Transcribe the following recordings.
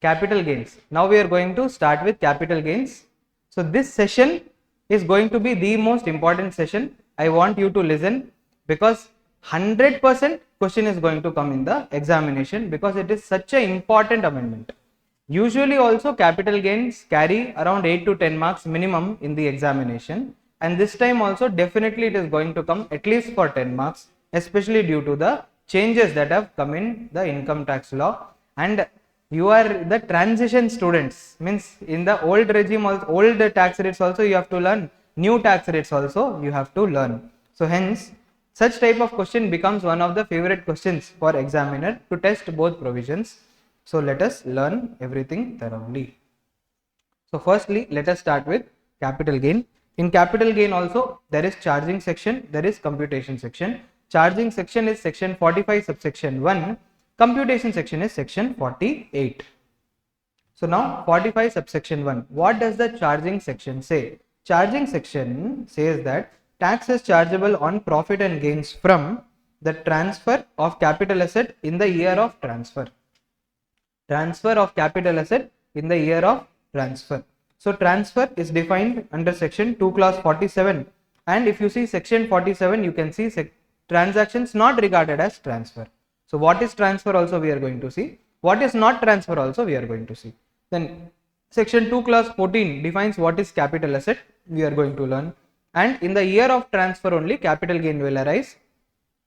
capital gains. Now we are going to start with capital gains. So this session is going to be the most important session. I want you to listen because 100% question is going to come in the examination because it is such an important amendment. Usually also capital gains carry around 8 to 10 marks minimum in the examination, and this time also definitely it is going to come at least for 10 marks, especially due to the changes that have come in the income tax law. And you are the transition students, means in the old regime also, old tax rates also you have to learn, new tax rates also you have to learn. So hence such type of question becomes one of the favorite questions for examiner to test both provisions. So let us learn everything thoroughly. So firstly, let us start with capital gain. In capital gain also there is charging section, there is computation section. Charging section is section 45 subsection 1, computation section is section 48. So now 45 subsection 1, what does the charging section say? Charging section says that tax is chargeable on profit and gains from the transfer of capital asset in the year of transfer. Transfer of capital asset in the year of transfer. So transfer is defined under section 2 clause 47, and if you see section 47 you can see transactions not regarded as transfer. So what is transfer also we are going to see, what is not transfer also we are going to see. Then section 2 clause 14 defines what is capital asset, we are going to learn, and in the year of transfer only capital gain will arise,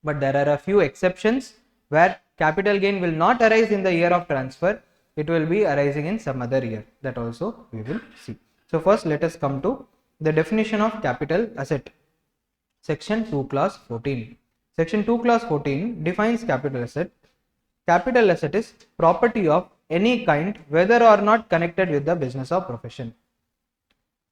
but there are a few exceptions where capital gain will not arise in the year of transfer, it will be arising in some other year, that also we will see. So first let us come to the definition of capital asset. Section 2 clause 14. Section 2 clause 14 defines capital asset. Capital asset is property of any kind whether or not connected with the business or profession.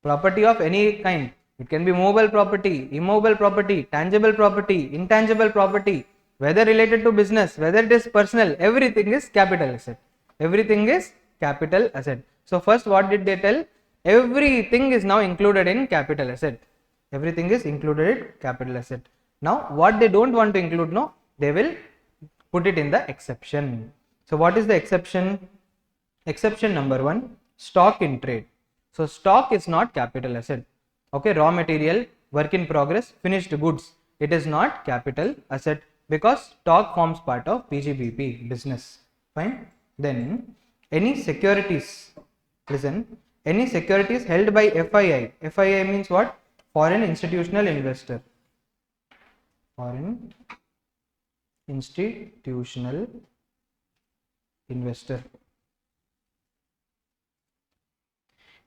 Property of any kind. It can be movable property, immovable property, tangible property, intangible property, whether related to business, whether it is personal, everything is capital asset. Everything is capital asset. So first what did they tell? Everything is now included in capital asset. Everything is included in capital asset. Now what they don't want to include, no, they will put it in the exception. So what is the exception? Exception number 1, stock in trade. So stock is not capital asset. Okay, raw material, work in progress, finished goods, it is not capital asset because stock forms part of PGBP, business. Fine. Then any securities, listen, any securities held by FII. FII means what? Foreign institutional investor. Foreign institutional investor.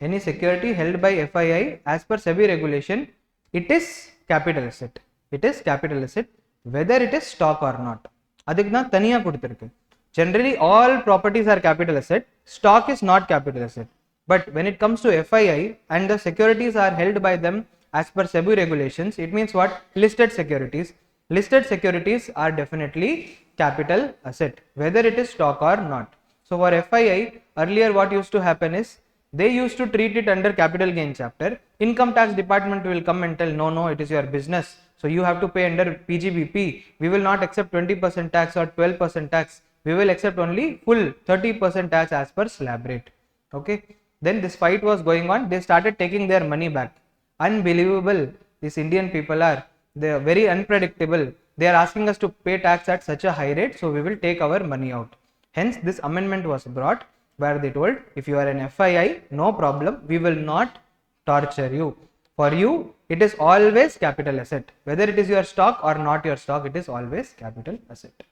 Any security held by FII as per SEBI regulation, it is capital asset. It is capital asset whether it is stock or not. Adikna taniya kuduthirukku. Generally all properties are capital asset, stock is not capital asset. But when it comes to FII and the securities are held by them as per SEBI regulations, it means what? Listed securities. Listed securities are definitely capital asset whether it is stock or not. So for FII, earlier what used to happen is they used to treat it under capital gain chapter. Income tax department will come and tell, no, it is your business, so you have to pay under PGBP. We will not accept 20% tax or 12% tax. We will accept only full 30% tax as per slab rate. Okay. Then this fight was going on. They started taking their money back. Unbelievable. These Indian people are, they are very unpredictable. They are asking us to pay tax at such a high rate, so we will take our money out. Hence this amendment was brought where they told, if you are an FII, no problem, we will not torture you. For you, it is always capital asset. Whether it is your stock or not your stock, it is always capital asset.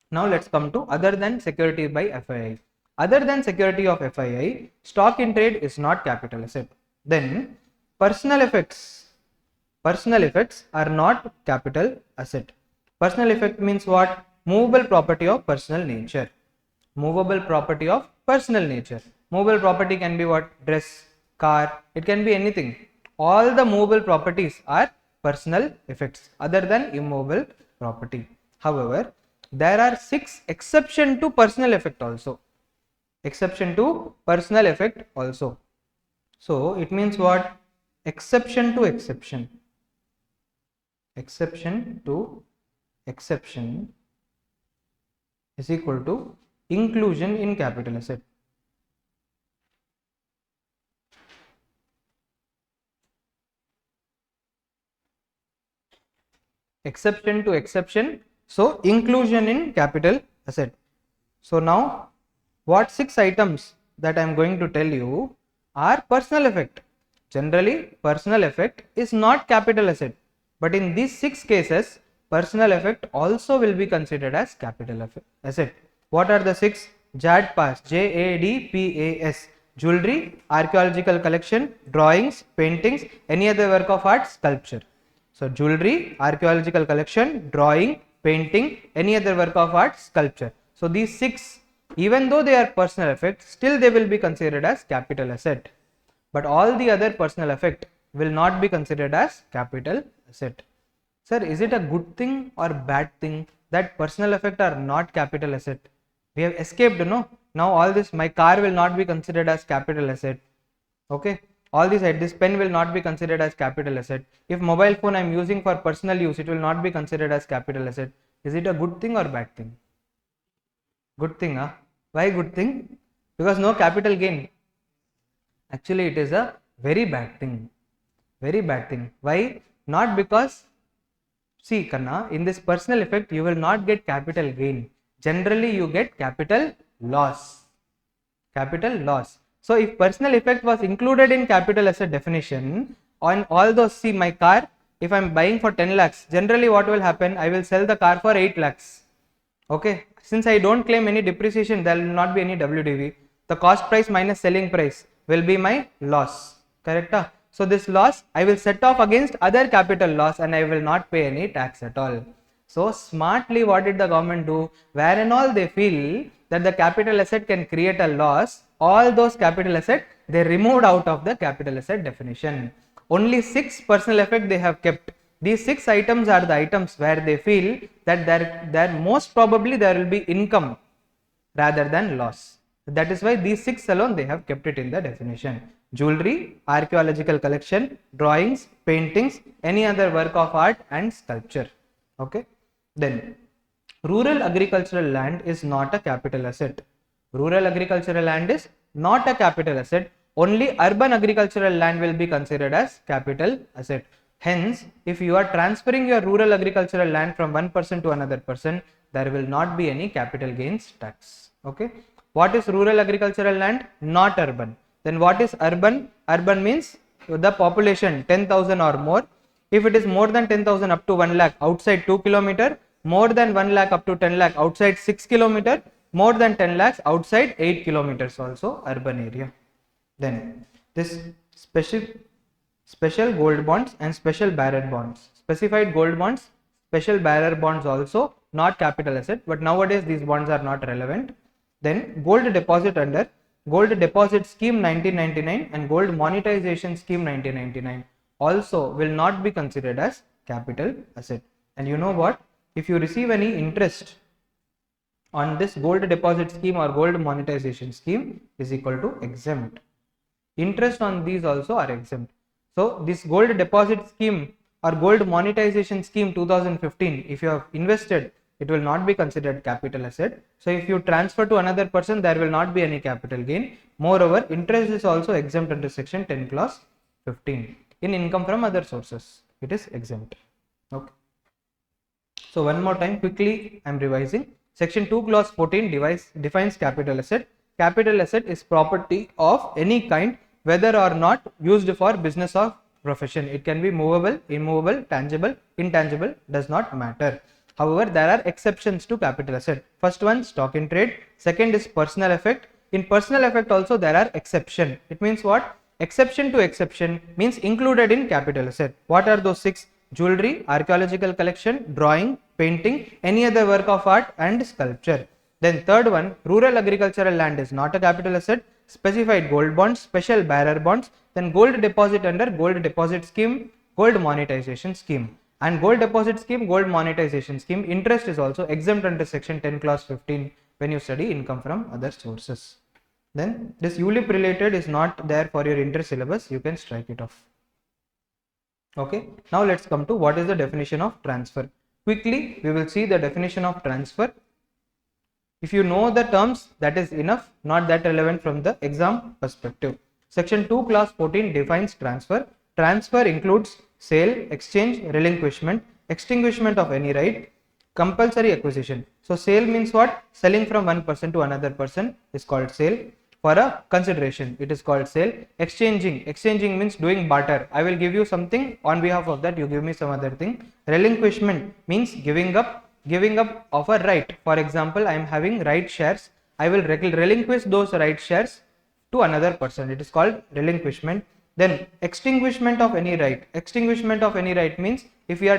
Now let's come to other than security by FII. Other than security of FII, stock in trade is not capital asset. Then personal effects. Personal effects are not capital asset. Personal effect means what? Movable property of personal nature. Movable property of personal nature. Movable property can be what? Dress, car, it can be anything. All the movable properties are personal effects other than immovable property. However, there are 6 exceptions to personal effect also. Exception to personal effect also. So it means what? Exception to exception. Exception to exception is equal to inclusion in capital asset. exception to exception. So inclusion in capital asset. So now what 6 items that I am going to tell you are personal effect. Generally personal effect is not capital asset, but in these 6 cases personal effect also will be considered as capital asset. What are the 6? JADPAS, JADPAS, jewelry, archaeological collection, drawings, paintings, any other work of art, sculpture. So jewelry, archaeological collection, drawing, painting, any other work of art, sculpture. So these 6, even though they are personal effects, still they will be considered as capital asset. But all the other personal effect will not be considered as capital asset. Sir, is it a good thing or bad thing that personal effect are not capital asset? We have escaped, no? Now all this, my car will not be considered as capital asset. Okay, all this pen will not be considered as capital asset. If mobile phone I am using for personal use, it will not be considered as capital asset. Is it a good thing or bad thing? Good thing, huh? Why good thing? Because no capital gain. Actually it is a very bad thing. Very bad thing. Why? Not because, see Kanna, in this personal effect you will not get capital gain. Generally you get capital loss. Capital loss. So if personal effect was included in capital asset definition, on all those, see my car, if I am buying for 10 lakhs, generally what will happen, I will sell the car for 8 lakhs. Okay, since I don't claim any depreciation, there will not be any WDV. The cost price minus selling price will be my loss. Correct? So this loss I will set off against other capital loss and I will not pay any tax at all. So smartly what did the government do? Where and all they feel that the capital asset can create a loss, all those capital asset they removed out of the capital asset definition. Only 6 personal effect they have kept. These 6 items are the items where they feel that there most probably there will be income rather than loss. That is why these 6 alone they have kept it in the definition. Jewelry, archaeological collection, drawings, paintings, any other work of art and sculpture. Okay. Then rural agricultural land is not a capital asset. Rural agricultural land is not a capital asset. Only urban agricultural land will be considered as capital asset. Hence, if you are transferring your rural agricultural land from one person to another person, there will not be any capital gains tax. Okay. What is rural agricultural land? Not urban. Then what is urban? Urban means the population 10,000 or more. If it is more than 10,000 up to 1 lakh outside 2 km, more than 1 lakh up to 10 lakh outside 6 km, more than 10 lakhs outside 8 kilometers also urban area. Then this special gold bonds and special bearer bonds. Specified gold bonds, special bearer bonds also not capital asset, but nowadays these bonds are not relevant. Then gold deposit under Gold Deposit Scheme 1999 and Gold Monetization Scheme 1999 also will not be considered as capital asset. And you know what? If you receive any interest on this gold deposit scheme or gold monetization scheme is equal to exempt. Interest on these also are exempt. So this gold deposit scheme or gold monetization scheme 2015, if you have invested, it will not be considered capital asset. So if you transfer to another person, there will not be any capital gain. Moreover, interest is also exempt under section 10 clause 15. In income from other sources, it is exempt. Okay. So one more time quickly I am revising. Section 2 clause 14 defines capital asset. Capital asset is property of any kind, whether or not used for business or profession. It can be movable, immovable, tangible, intangible, does not matter. However, there are exceptions to capital asset. First one, stock in trade. Second is personal effect. In personal effect also there are exception. It means what? Exception to exception means included in capital asset. What are those 6? Jewelry, archaeological collection, drawing, painting, any other work of art and sculpture. Then third one, rural agricultural land is not a capital asset. Specified gold bonds, special bearer bonds, then gold deposit under gold deposit scheme, gold monetization scheme. And gold deposit scheme, gold monetization scheme, interest is also exempt under section 10 clause 15 when you study income from other sources. Then this ULIP related is not there for your interest syllabus, you can strike it off. Okay, now let's come to what is the definition of transfer. Quickly we will see the definition of transfer. If you know the terms, that is enough, not that relevant from the exam perspective. Section 2 clause 14 defines transfer. Transfer includes sale, exchange, relinquishment, extinguishment of any right, compulsory acquisition. So sale means what? Selling from one person to another person is called sale. For a consideration, it is called sale. Exchanging means doing barter. I will give you something, on behalf of that you give me some other thing. Relinquishment means giving up of a right. For example, I am having right shares, I will relinquish those right shares to another person, it is called relinquishment. Then extinguishment of any right. Extinguishment of any right means if the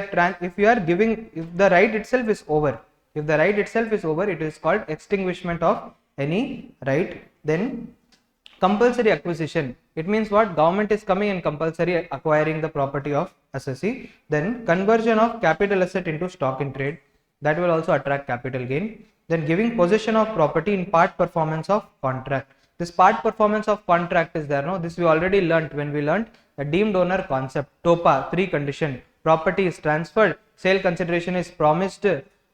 right itself is over, it is called extinguishment of any right. Then compulsory acquisition, it means what? Government is coming and compulsory acquiring the property of assessee. Then conversion of capital asset into stock in trade, that will also attract capital gain. Then giving possession of property in part performance of contract. This part performance of contract is there, no? This we already learnt when we learnt the deemed owner concept. TOPA, 3 condition: property is transferred, sale consideration is promised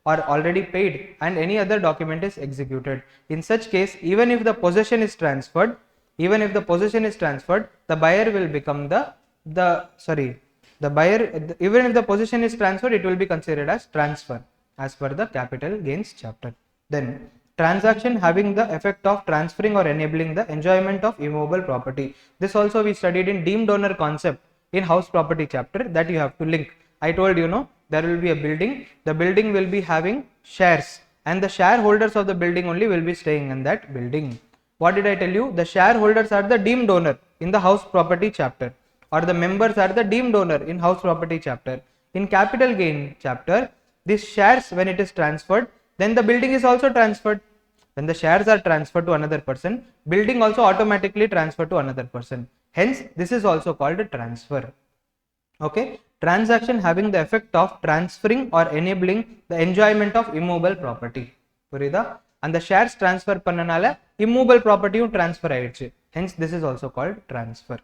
or already paid, and any other document is executed. In such case, even if the possession is transferred, the buyer will become even if the possession is transferred, it will be considered as transfer as per the capital gains chapter. Then transaction having the effect of transferring or enabling the enjoyment of immovable property. This also we studied in deemed owner concept in house property chapter, that you have to link. I told you, no, there will be a building, the building will be having shares, and the shareholders of the building only will be staying in that building. What did I tell you? The shareholders are the deemed owner in the house property chapter, or the members are the deemed owner in house property chapter. In capital gain chapter, these shares, when it is transferred, then the building is also transferred. When the shares are transferred to another person, building also automatically transferred to another person. Hence, this is also called a transfer. Okay, transaction having the effect of transferring or enabling the enjoyment of immovable property. Purida? And the shares transfer pannanaala immovable property transfer aichu. Hence, this is also called transfer.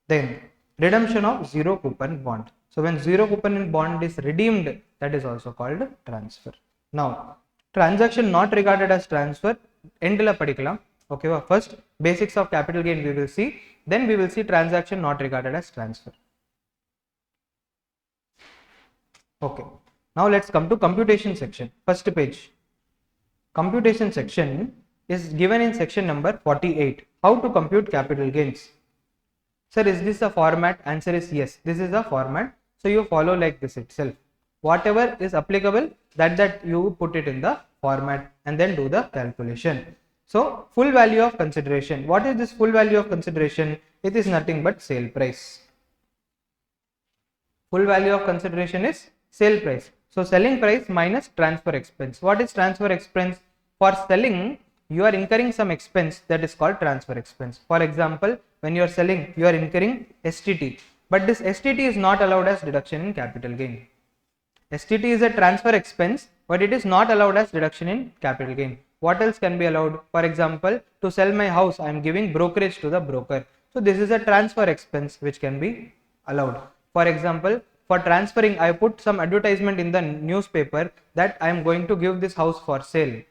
Then redemption of zero coupon bond. So when zero coupon bond is redeemed, that is also called transfer. Now, transaction not regarded as transfer, end la padikalam. Okay, first basics of capital gain we will see, then we will see transaction not regarded as transfer. Okay, now let's come to computation section. First page. Computation section is given in section number 48. How to compute capital gains. Sir, is this a format? Answer is yes, this is a format. So you follow like this itself. Whatever is applicable, that you put it in the format and then do the calculation. So full value of consideration. What is this full value of consideration? It is nothing but sale price. Full value of consideration is sale price. So selling price minus transfer expense. What is transfer expense? For selling, you are incurring some expense, that is called transfer expense. For example, when you are selling, you are incurring STT, but this STT is not allowed as deduction in capital gain. STT is a transfer expense, but it is not allowed as deduction in capital gain. What else can be allowed? For example, to sell my house, I am giving brokerage to the broker. So this is a transfer expense which can be allowed. For example, for transferring, I put some advertisement in the newspaper that I am going to give this house for sale.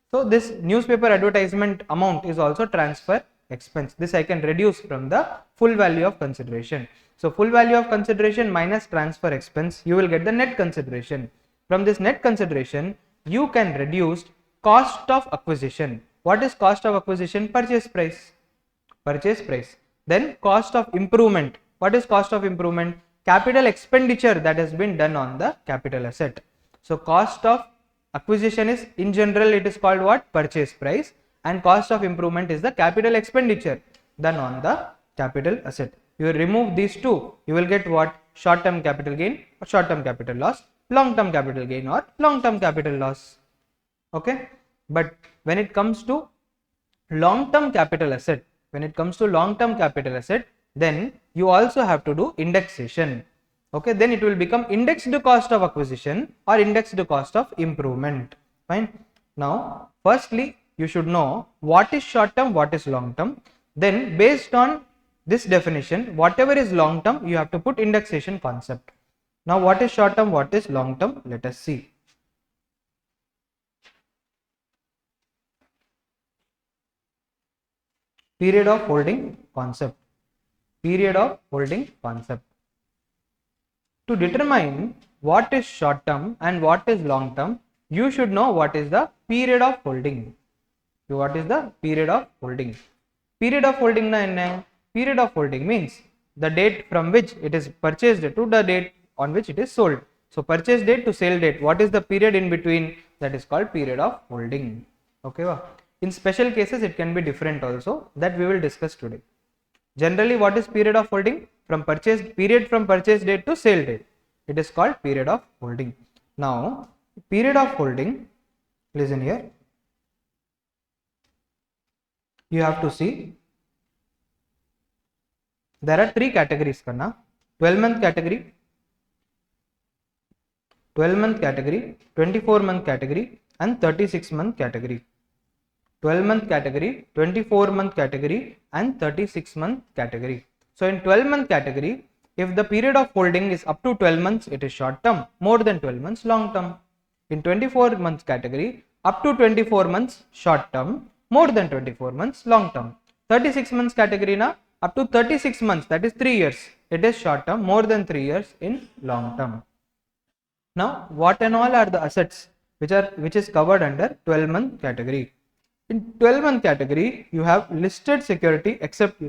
So this newspaper advertisement amount is also transfer expense. This I can reduce from the full value of consideration. So full value of consideration minus transfer expense, you will get the net consideration. From this net consideration, you can reduce cost of acquisition. What is cost of acquisition? Purchase price. Then cost of improvement. What is cost of improvement? Capital expenditure that has been done on the capital asset. So cost of acquisition is, in general, it is called what? Purchase price, and cost of improvement is the capital expenditure done on the capital asset. You remove these two, you will get what? Short term capital gain or short term capital loss, long term capital gain or long term capital loss. Okay, but when it comes to long term capital asset, then you also have to do indexation. Okay, then it will become indexed cost of acquisition or indexed cost of improvement. Fine. Now, firstly, you should know what is short term, what is long term. Then, based on this definition, whatever is long term, you have to put indexation concept. Now, what is short term, what is long term? Let us see. Period of holding concept. To determine what is short term and what is long term, you should know what is the period of holding. What is the period of holding? Period of holding na enna? Period of holding means the date from which it is purchased to the date on which it is sold. So purchase date to sale date, what is the period in between? That is called period of holding. Okay, in special cases it can be different also, that we will discuss today. Generally, what is period of holding? From purchase period from purchase date to sale date, it is called period of holding. Now period of holding, listen here, you have to see there are three categories karna. 12-month category, 12-month category, 24-month category and 36-month category. 12-month category, 24-month category and 36-month category. So in 12-month category, if the period of holding is up to 12 months, it is short term, more than 12 months long term. In 24-month category, up to 24 months short term, more than 24 months long term. 36 months category na, up to 36 months, that is 3 years, it is short term, more than 3 years in long term. Now what and all are the assets which is covered under 12-month category? In 12-month category, you have listed security except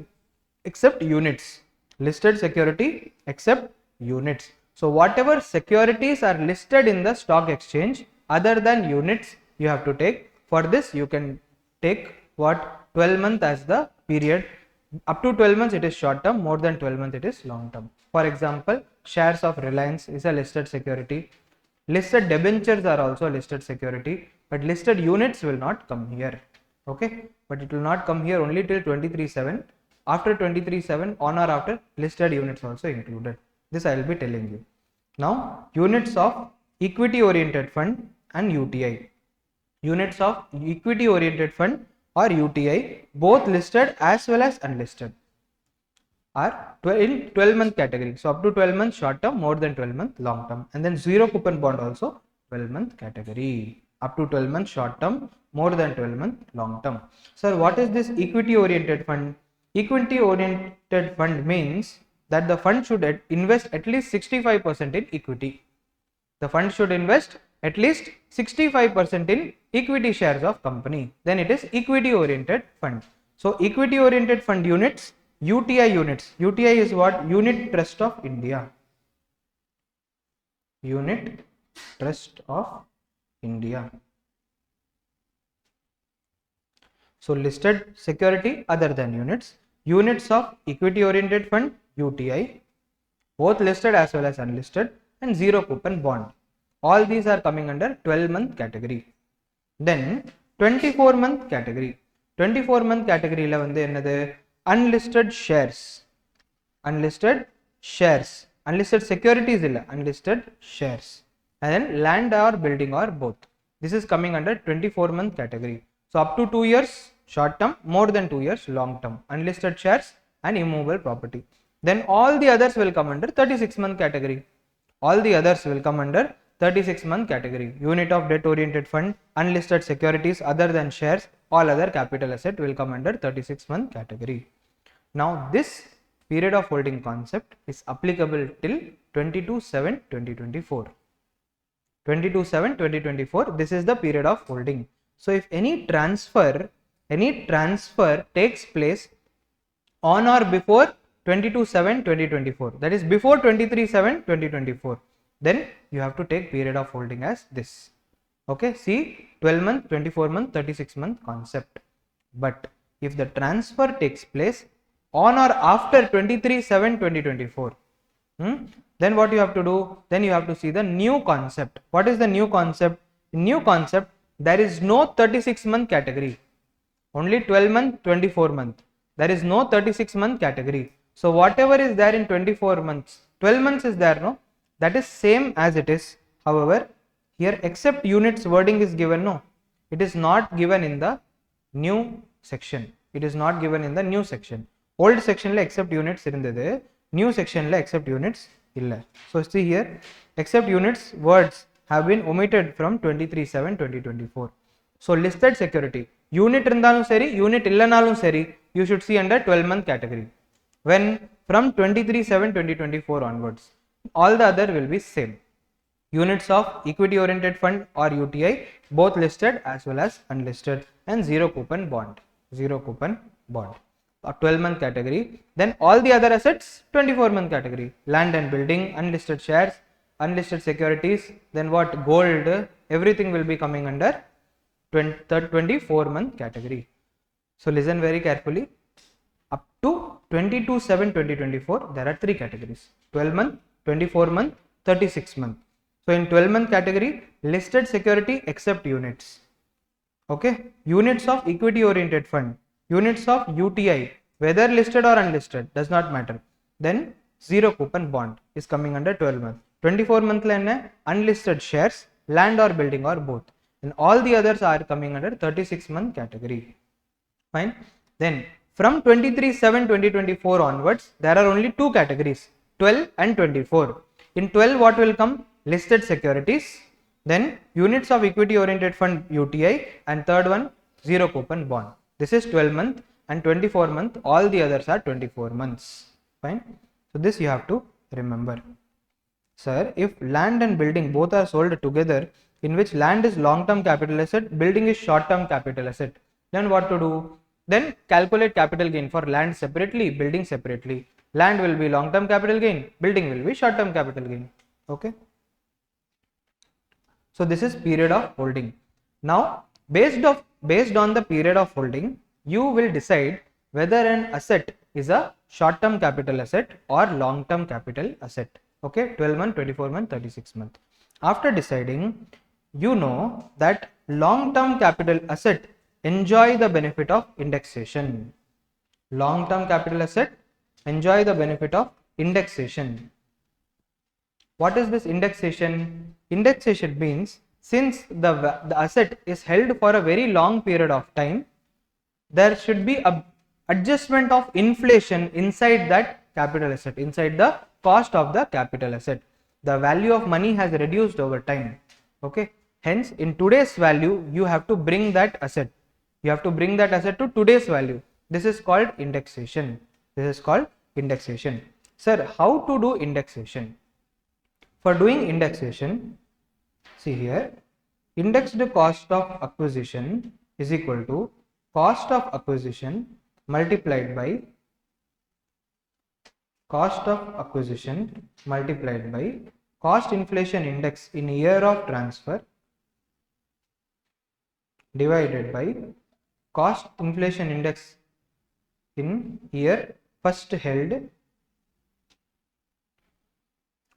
units. Listed security except units. So whatever securities are listed in the stock exchange other than units, you have to take. For this you can take what 12 month as the period. Up to 12 months it is short term, more than 12 months it is long term. For example, shares of Reliance is a listed security. Listed debentures are also a listed security, but listed units will not come here. Okay, but it will not come here only till 23/7. After 23/7, on or after, listed units also included. This I will be telling you. Now units of equity oriented fund and UTI. Units of equity oriented fund or UTI, both listed as well as unlisted, are in 12-month category. So up to 12 months short term, more than 12 months long term. And then zero coupon bond also 12-month category. Up to 12 months short term, more than 12 months long term. Sir, what is this equity oriented fund? Equity oriented fund means that the fund should invest at least 65% in equity. The fund should invest at least 65% in equity shares of company. Then it is equity oriented fund. So equity oriented fund units, UTI units. UTI is what? Unit Trust of India. Unit Trust of India. So listed security other than units. Units of equity oriented fund, UTI, both listed as well as unlisted, and zero coupon bond. All these are coming under 12-month category. Then 24-month category. 24-month category la vandu enadhu? Unlisted shares. Unlisted shares. Unlisted securities illa, unlisted shares. And then land or building or both. This is coming under 24-month category. So up to 2 years short term, more than 2 years long term, unlisted shares and immovable property. Then all the others will come under 36-month category. All the others will come under 36-month category. Unit of debt oriented fund, unlisted securities other than shares, all other capital asset will come under 36-month category. Now this period of holding concept is applicable till 22/7/2024. 22/7/2024, this is the period of holding. So if any transfer takes place on or before 22/7/2024, that is before 23/7/2024, then you have to take period of holding as this. Okay, see 12-month, 24-month, 36-month concept. But if the transfer takes place on or after 23/7/2024, then what you have to do? Then you have to see the new concept. What is the new concept? In new concept, there is no 36-month category, only 12-month, 24-month. There is no 36-month category. So whatever is there in 24 months, 12 months is there, no? That is same as it is. However, here except units wording is given, no? It is not given in the new section. It is not given in the new section. Old section la except units irundhathu, new section la except units illa. So see here, except units words have been omitted from 23/7/2024. So listed security, unit irundhalum seri, unit illanalum seri, you should see under 12-month category. When from 23/7/2024 onwards, all the other will be same. units of equity oriented fund or UTI, both listed as well as unlisted, and zero coupon bond, a 12-month category. Then all the other assets, 24-month category, land and building, unlisted shares, unlisted securities, then what, gold, everything will be coming under 24-month category. So listen very carefully. Up to 22/7/2024, there are 3 categories: 12-month, 24-month, 36-month. So in 12-month category, listed security except units. Okay, units of equity oriented fund, units of UTI, whether listed or unlisted, does not matter. Then zero coupon bond is coming under 12-month. 24-month unlisted shares, land or building or both, and all the others are coming under 36-month category. Fine. Then from 23/7/2024 onwards, there are only 2 categories, 12 and 24. In 12, what will come? Listed securities, then units of equity oriented fund UTI, and third one, zero coupon bond. This is 12-month, and 24-month, all the others are 24 months. Fine. So this you have to remember. Sir, if land and building both are sold together, in which land is long-term capital asset, building is short-term capital asset, then what to do? Then calculate capital gain for land separately, building separately. Land will be long-term capital gain, building will be short-term capital gain. Okay. So this is period of holding. Now based on the period of holding, you will decide whether an asset is a short-term capital asset or long-term capital asset. Okay, 12-month, 24-month, 36-month. After deciding, you know that long-term capital asset enjoy the benefit of indexation. Long-term capital asset enjoy the benefit of indexation. What is this indexation? Indexation means since the asset is held for a very long period of time, there should be a adjustment of inflation inside that capital asset, inside the cost of the capital asset. The value of money has reduced over time. Okay. Hence, in today's value, you have to bring that asset. You have to bring that asset to today's value. This is called indexation. This is called indexation. Sir, how to do indexation? For doing indexation, see here, indexed cost of acquisition is equal to cost of acquisition multiplied by cost of acquisition multiplied by cost inflation index in year of transfer divided by cost inflation index in year first held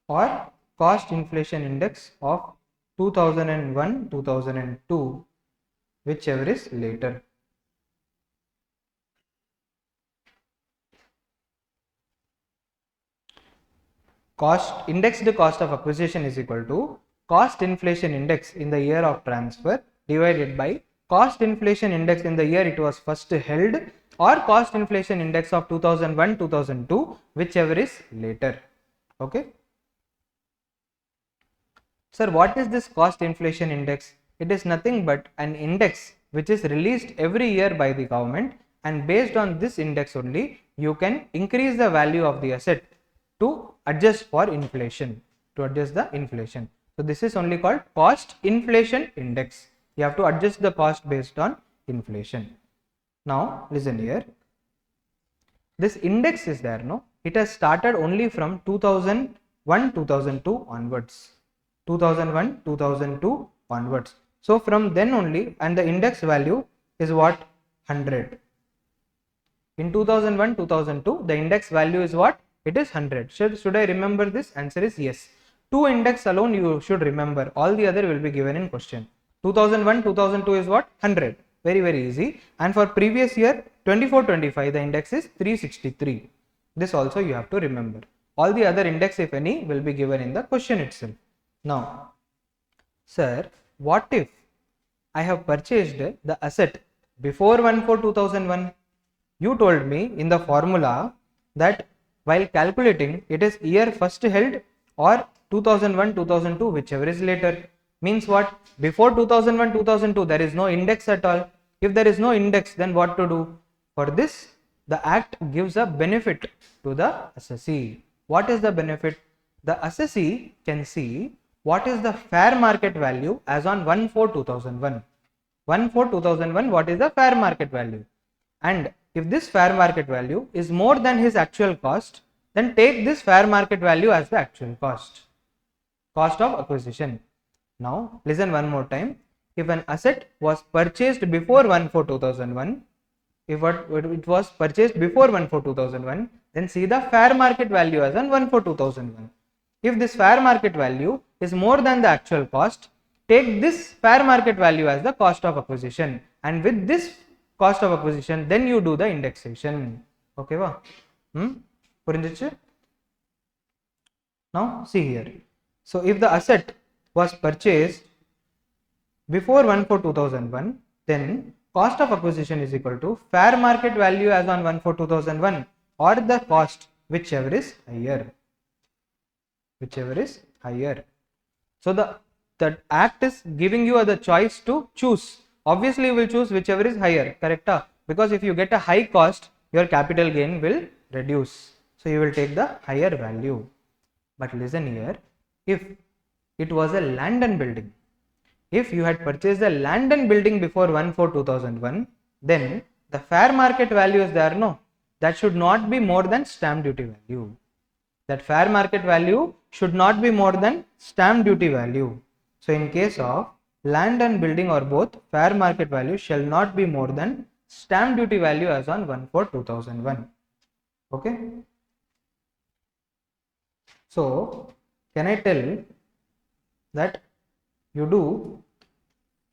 or cost inflation index of 2001-2002, whichever is later. Indexed cost of acquisition is equal to cost inflation index in the year of transfer divided by cost inflation index in the year it was first held or cost inflation index of 2001-2002, whichever is later. Okay. Sir, what is this cost inflation index? It is nothing but an index which is released every year by the government, and based on this index only you can increase the value of the asset to adjust for inflation, to adjust the inflation. So this is only called cost inflation index. You have to adjust the cost based on inflation. Now listen here, this index is there, no? It has started only from 2001-2002 onwards. 2001-2002 onwards. So from then only, and the index value is what? 100. In 2001-2002, the index value is what? It is 100. Should I remember this? Answer is yes. 2 index alone you should remember. All the other will be given in question. 2001-2002 is what? 100. Very, very easy. And for previous year 24-25, the index is 363. This also you have to remember. All the other index, if any, will be given in the question itself. Now, sir, what if I have purchased the asset before 1/4/2001? You told me in the formula that while calculating it is year first held or 2001-2002, whichever is later. Means what? Before 2001-2002 there is no index at all. If there is no index, then what to do? For this, the act gives a benefit to the assessee. What is the benefit? The assessee can see what is the fair market value as on 1/4/2001. 1/4/2001, what is the fair market value? And if this fair market value is more than his actual cost, then take this fair market value as the actual cost of acquisition. Now listen one more time. If an asset was purchased before 1/4/2001, if it was purchased before 1/4/2001, then see the fair market value as on 1/4/2001. If this fair market value is more than the actual cost, take this fair market value as the cost of acquisition, and with this cost of acquisition, then you do the indexation. Okay, va? Now see here. So if the asset was purchased before 1/4/2001, then cost of acquisition is equal to fair market value as on 1/4/2001 or the cost, whichever is higher. So the act is giving you the choice to choose. Obviously you will choose whichever is higher, correct? Because if you get a high cost, your capital gain will reduce. So you will take the higher value. But listen here, if it was a land and building, if you had purchased a land and building before 1/4/2001, then the fair market value is there, no? That should not be more than stamp duty value. That fair market value should not be more than stamp duty value. So in case of land and building or both, fair market value shall not be more than stamp duty value as on 1/4/2001. Okay. So can I tell that you do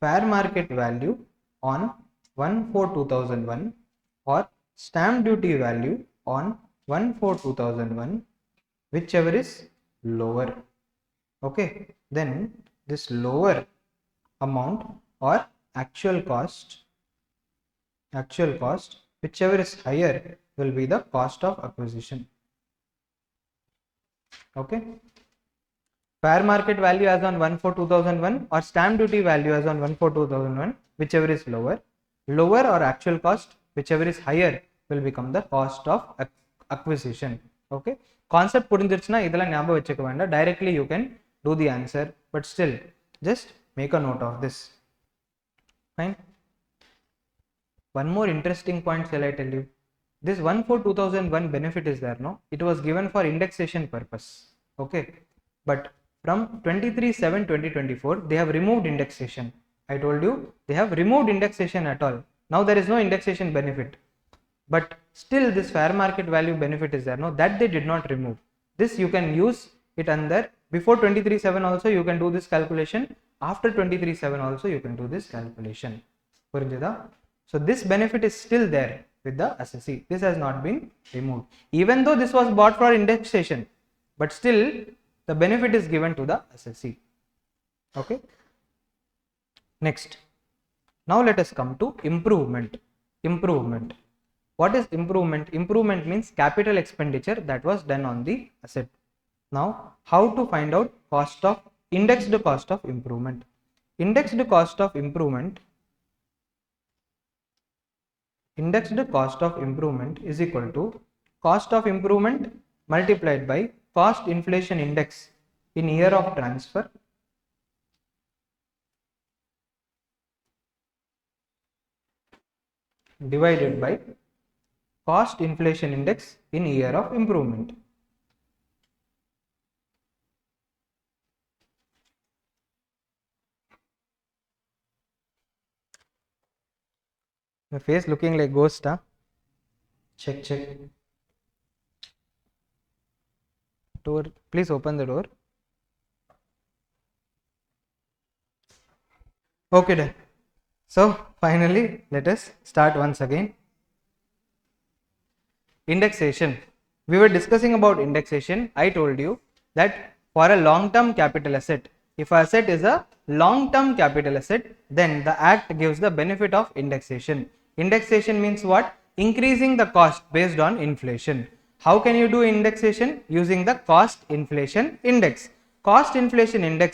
fair market value on 1/4/2001 or stamp duty value on 1/4/2001, whichever is lower. Okay, then this lower amount or actual cost, whichever is higher, will be the cost of acquisition. Okay, fair market value as on 1/4/2001 or stamp duty value as on 1/4/2001, whichever is lower or actual cost, whichever is higher, will become the cost of acquisition. Okay, concept புரிஞ்சிருச்சுனா இதெல்லாம் ஞாபகம் வச்சுக்க வேண்டாம். Directly you can do the answer, but still just make a note of this. Fine. One more interesting point shall I tell you. This 1/4/2001 benefit is there, no? It was given for indexation purpose. Okay, but from 23/7/2024 they have removed indexation. I told you they have removed indexation at all. Now there is no indexation benefit, but still this fair market value benefit is there, no? That they did not remove. This you can use it under before 23/7 also you can do this calculation, after 23/7 also you can do this calculation. புரிஞ்சதா? So this benefit is still there with the assessee. This has not been removed, even though this was bought for indexation, but still the benefit is given to the assessee. Okay, next, now let us come to improvement. What is improvement? Improvement means capital expenditure that was done on the asset. Now how to find out indexed cost of improvement? Indexed cost of improvement is equal to cost of improvement multiplied by cost inflation index in year of transfer divided by cost inflation index in year of improvement. My face looking like ghost, huh? Check. Door, please open the door. Okay, done. So finally let us start once again. Indexation. We were discussing about indexation. I told you that for a long term capital asset, if a asset is a long term capital asset, then the act gives the benefit of indexation. Indexation means what? Increasing the cost based on inflation. How can you do indexation? Using the cost inflation index. Cost inflation index,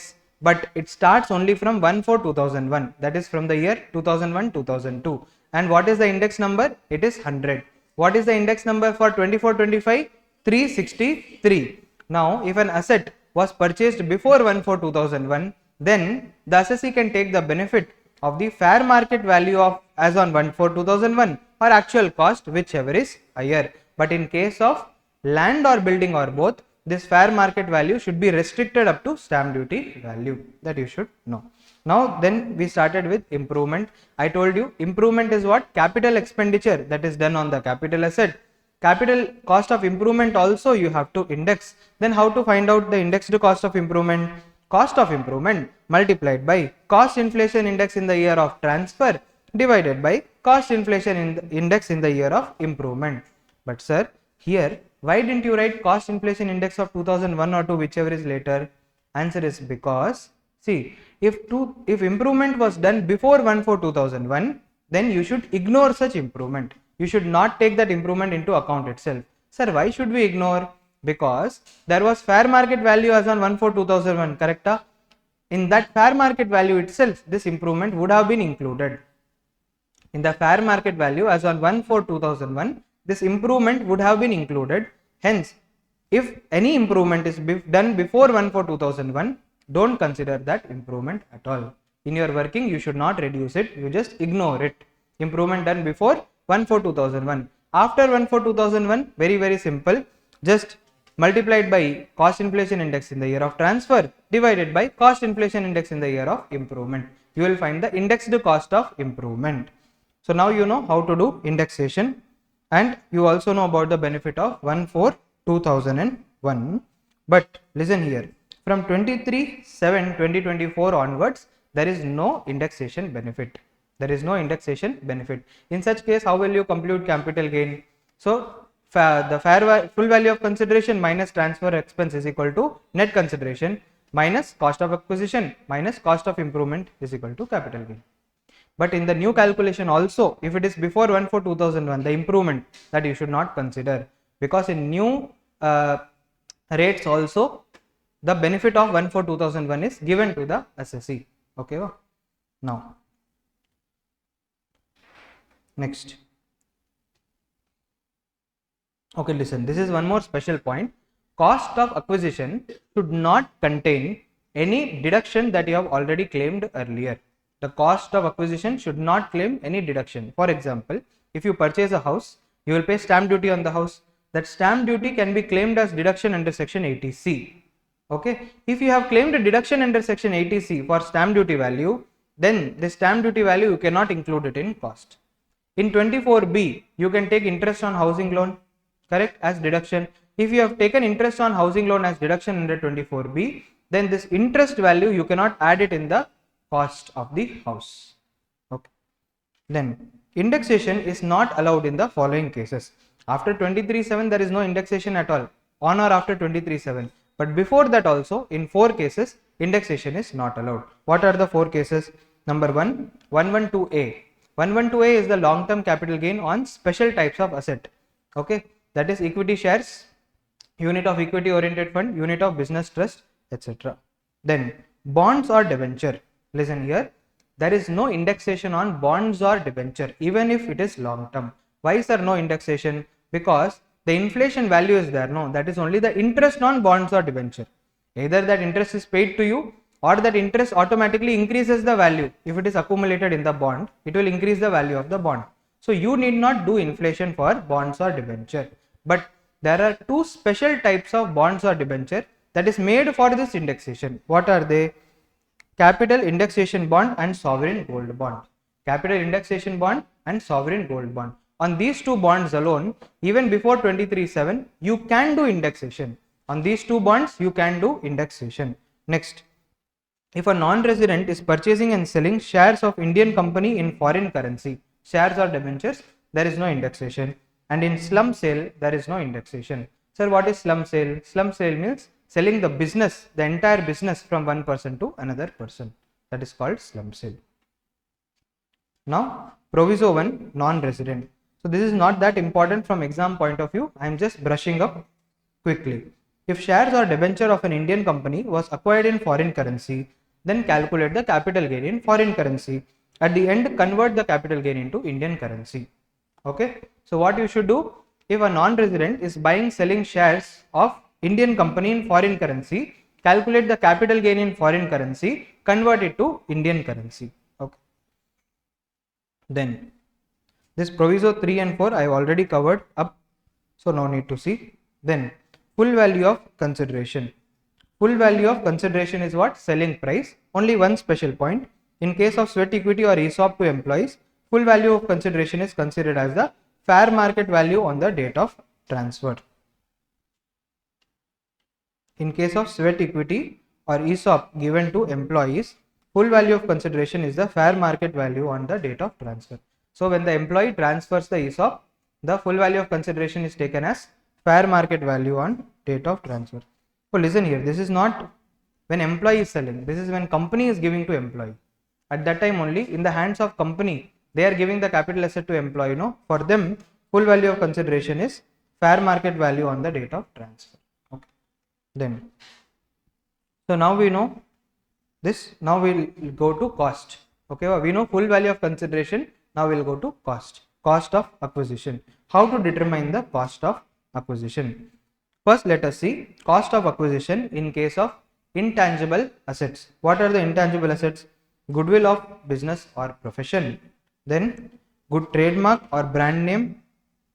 but it starts only from 1/4/2001, that is from the year 2001-2002. And what is the index number? It is 100. What is the index number for 24/25? 363. Now if an asset was purchased before 1/4/2001, then the assessee can take the benefit of the fair market value of as on 1/4/2001 or actual cost, whichever is higher. But in case of land or building or both, this fair market value should be restricted up to stamp duty value, that you should know. Now then we started with improvement. I told you improvement is what? Capital expenditure that is done on the capital asset. Capital cost of improvement also you have to index. Then how to find out the indexed cost of improvement? Cost of improvement multiplied by cost inflation index in the year of transfer divided by cost inflation index in the year of improvement. But sir, here why didn't you write cost inflation index of 2001 or 2, whichever is later? Answer is because, see, if improvement was done before 1/4/2001, then you should ignore such improvement. You should not take that improvement into account itself. Sir, why should we ignore? Because there was fair market value as on 1/4/2001, correct? In that fair market value itself, this improvement would have been included. In the fair market value as on 1/4/2001, this improvement would have been included. Hence, if any improvement is done before 1/4/2001, don't consider that improvement at all. In your working, you should not reduce it, you just ignore it. Improvement done before 1/4/2001. After 1/4/2001, very simple, just multiplied by cost inflation index in the year of transfer divided by cost inflation index in the year of improvement. You will find the indexed cost of improvement. So now you know how to do indexation, and you also know about the benefit of 1/4/2001. But listen here, from 23/7/2024 onwards, there is no indexation benefit. There is no indexation benefit. In such case, how will you compute capital gain? So the full value of consideration minus transfer expense is equal to net consideration minus cost of acquisition minus cost of improvement is equal to capital gain. But in the new calculation also, if it is before 1/4/2001, the improvement that you should not consider, because in new rates also the benefit of 1/4/2001 is given to the assessee. Okay, now next. Okay, listen, this is one more special point. Cost of acquisition should not contain any deduction that you have already claimed earlier. The cost of acquisition should not claim any deduction. For example, if you purchase a house, you will pay stamp duty on the house. That stamp duty can be claimed as deduction under section 80C. Okay, if you have claimed a deduction under section 80C for stamp duty value, then the stamp duty value you cannot include it in cost. In 24B, you can take interest on housing loan, correct, as deduction. If you have taken interest on housing loan as deduction under 24B, then this interest value you cannot add it in the cost of the house. Okay. Then indexation is not allowed in the following cases. After 23/7 there is no indexation at all, on or after 23/7. But before that also, in 4 cases, indexation is not allowed. What are the 4 cases? Number 1, 112A. 112A is the long term capital gain on special types of asset. Okay, that is equity shares, unit of equity oriented fund, unit of business trust, etc. Then bonds or debenture. Listen here, there is no indexation on bonds or debenture even if it is long term. Why is there no indexation? Because the inflation value is there, no, that is only the interest on bonds or debenture. Either that interest is paid to you or that interest automatically increases the value. If it is accumulated in the bond, it will increase the value of the bond. So you need not do inflation for bonds or debenture. But there are 2 special types of bonds or debenture that is made for this indexation. What are they? Capital indexation bond and sovereign gold bond. Capital indexation bond and sovereign gold bond. On these 2 bonds alone, even before 23/7, you can do indexation. On these 2 bonds, you can do indexation. Next, if a non-resident is purchasing and selling shares of Indian company in foreign currency, shares or debentures, there is no indexation. And in slum sale, there is no indexation. Sir, what is slum sale? Slum sale means selling the business, the entire business from one person to another person. That is called slum sale. Now, proviso 1, non-resident. So this is not that important from exam point of view. I am just brushing up quickly. If shares or debenture of an Indian company was acquired in foreign currency, then calculate the capital gain in foreign currency. At the end, convert the capital gain into Indian currency. Okay. So what you should do, if a non-resident is buying, selling shares of Indian company in foreign currency, calculate the capital gain in foreign currency, convert it to Indian currency. Okay. Then this proviso 3 and 4 I have already covered up, so no need to see. Then full value of consideration. Full value of consideration is what? Selling price. Only one special point. In case of sweat equity or ESOP to employees, full value of consideration is considered as the fair market value on the date of transfer. In case of sweat equity or ESOP given to employees, full value of consideration is the fair market value on the date of transfer. So when the employee transfers the ESOP, the full value of consideration is taken as fair market value on date of transfer. So listen here, this is not when employee is selling, this is when company is giving to employee. At that time only, in the hands of company, they are giving the capital asset to employee. No, for them, full value of consideration is fair market value on the date of transfer. Okay. Then, so now we know this. Now we'll go to cost. Okay, we know full value of consideration. Now we'll go to cost. Cost of acquisition. How to determine the cost of acquisition? First, let us see cost of acquisition in case of intangible assets. What are the intangible assets? Goodwill of business or profession. Then good trademark or brand name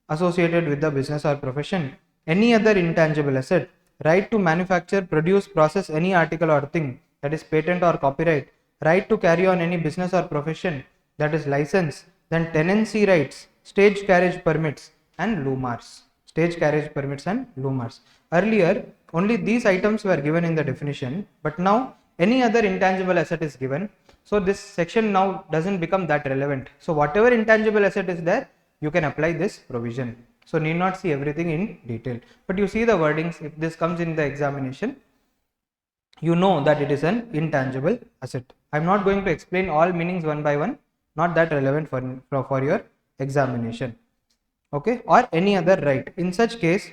associated with the business or profession. Any other intangible asset. Right to manufacture, produce, process any article or thing, that is patent or copyright. Right to carry on any business or profession, that is license. Then tenancy rights, stage carriage permits and lumars. Stage carriage permits and lumars. Earlier, only these items were given in the definition, but now any other intangible asset is given. So this section now doesn't become that relevant. So whatever intangible asset is there, you can apply this provision. So need not see everything in detail, but you see the wordings. If this comes in the examination, you know that it is an intangible asset. I am not going to explain all meanings one by one, not that relevant for your examination. Okay, or any other right. In such case,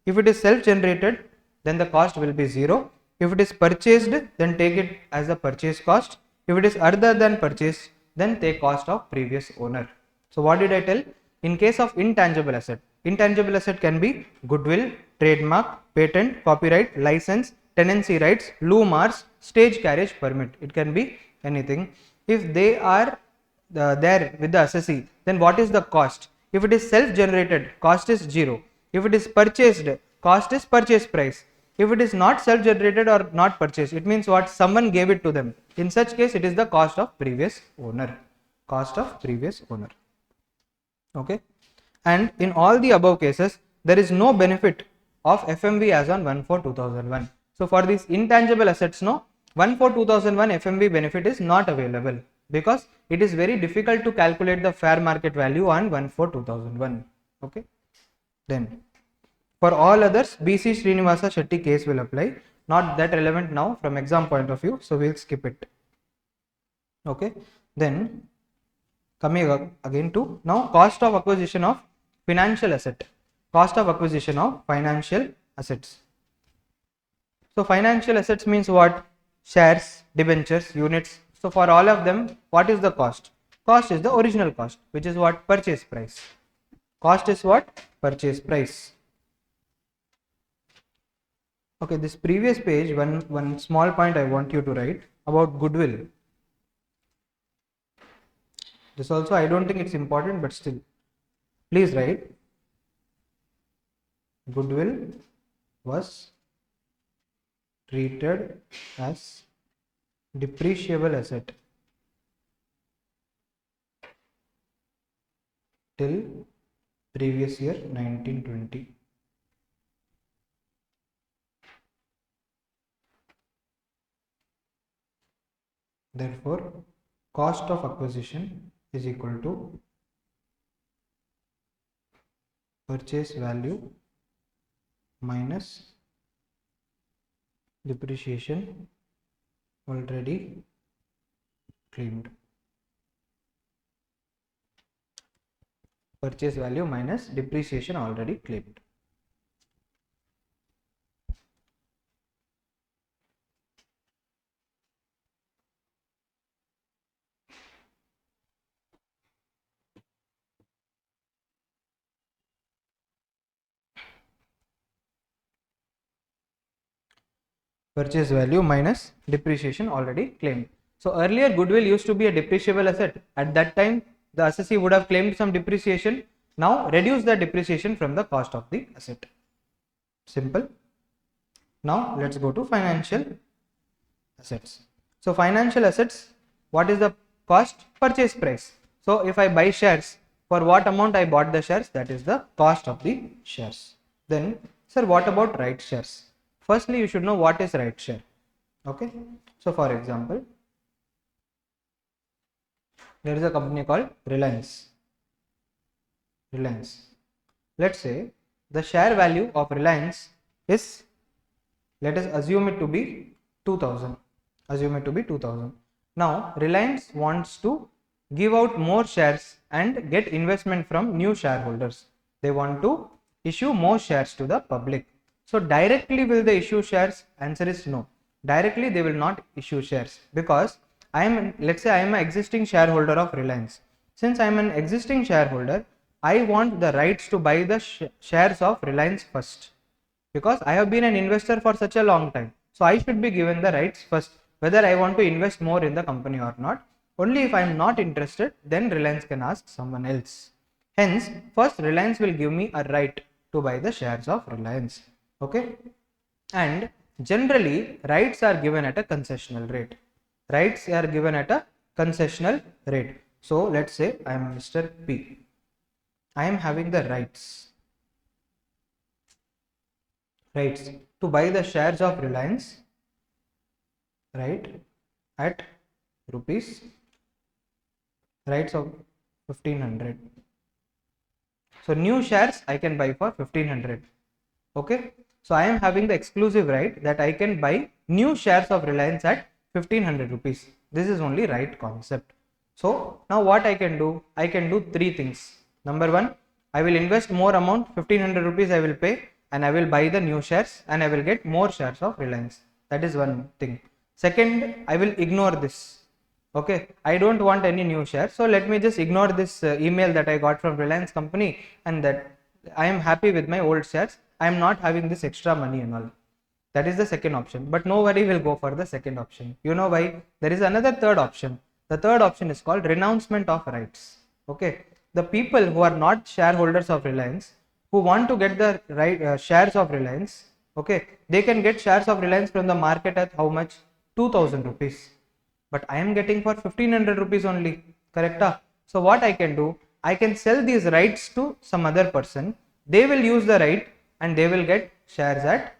if it is self-generated, then the cost will be 0. If it is purchased, then take it as the purchase cost. If it is other than purchase, then take cost of previous owner. So what did I tell? In case of intangible asset can be goodwill, trademark, patent, copyright, license, tenancy rights, lumars, stage carriage permit. It can be anything. If they are there with the assessee, then what is the cost? If it is self-generated, cost is 0. If it is purchased, cost is purchase price. If it is not self-generated or not purchased, it means what? Someone gave it to them. In such case, it is the cost of previous owner. Cost of previous owner. Okay. And in all the above cases, there is no benefit of FMV as on 1/4/2001. So for these intangible assets, no, 1/4/2001 FMV benefit is not available because it is very difficult to calculate the fair market value on 1/4/2001. Okay. Then for all others, BC Srinivasa Shetty case will apply. Not that relevant now from exam point of view, so we'll skip it. Okay. Then coming again to now cost of acquisition of financial asset. Cost of acquisition of financial assets. So financial assets means what? Shares, debentures, units. So for all of them, what is the cost? Cost is the original cost, which is what? Purchase price. Cost is what? Purchase price. Okay, this previous page, one small point I want you to write about goodwill. This also I don't think it's important, but still, please write goodwill was treated as depreciable asset till previous year 1920. Therefore, cost of acquisition is equal to purchase value minus depreciation already claimed. Purchase value minus depreciation already claimed. Purchase value minus depreciation already claimed. So earlier goodwill used to be a depreciable asset. At that time the assessee would have claimed some depreciation. Now reduce the depreciation from the cost of the asset. Simple. Now let's go to financial assets. So financial assets, what is the cost? Purchase price. So if I buy shares, for what amount I bought the shares, that is the cost of the shares. Then sir, what about right shares? Firstly you should know what is right share. Okay, so for example, there is a company called Reliance. Let's say the share value of Reliance is, let us assume it to be 2000. Now Reliance wants to give out more shares and get investment from new shareholders. They want to issue more shares to the public. So directly will they issue shares? Answer is no. Directly they will not issue shares, because let's say I am an existing shareholder of Reliance. Since I am an existing shareholder, I want the rights to buy the shares of Reliance first, because I have been an investor for such a long time. So I should be given the rights first, whether I want to invest more in the company or not. Only if I am not interested, then Reliance can ask someone else. Hence, first Reliance will give me a right to buy the shares of Reliance. Okay, and generally rights are given at a concessional rate. So let's say I am Mr. P. I am having the rights to buy the shares of Reliance, right, at rupees, rights of 1500. So new shares I can buy for 1500. Okay, so I am having the exclusive right that I can buy new shares of Reliance at 1500 rupees. This is only right concept. So now what I can do? I can do three things. Number one, I will invest more amount, 1500 rupees I will pay, and I will buy the new shares and I will get more shares of Reliance. That is one thing. Second, I will ignore this. Okay, I don't want any new shares, so let me just ignore this email that I got from Reliance company, and that I am happy with my old shares. I am not having this extra money and all. That is the second option, but nobody will go for the second option. You know why? There is another third option. The third option is called renouncement of rights. Okay, the people who are not shareholders of Reliance, who want to get the shares of Reliance, okay, they can get shares of Reliance from the market at how much? 2000 rupees. But I am getting for 1500 rupees only, correct? So what I can do? I can sell these rights to some other person. They will use the right and they will get shares at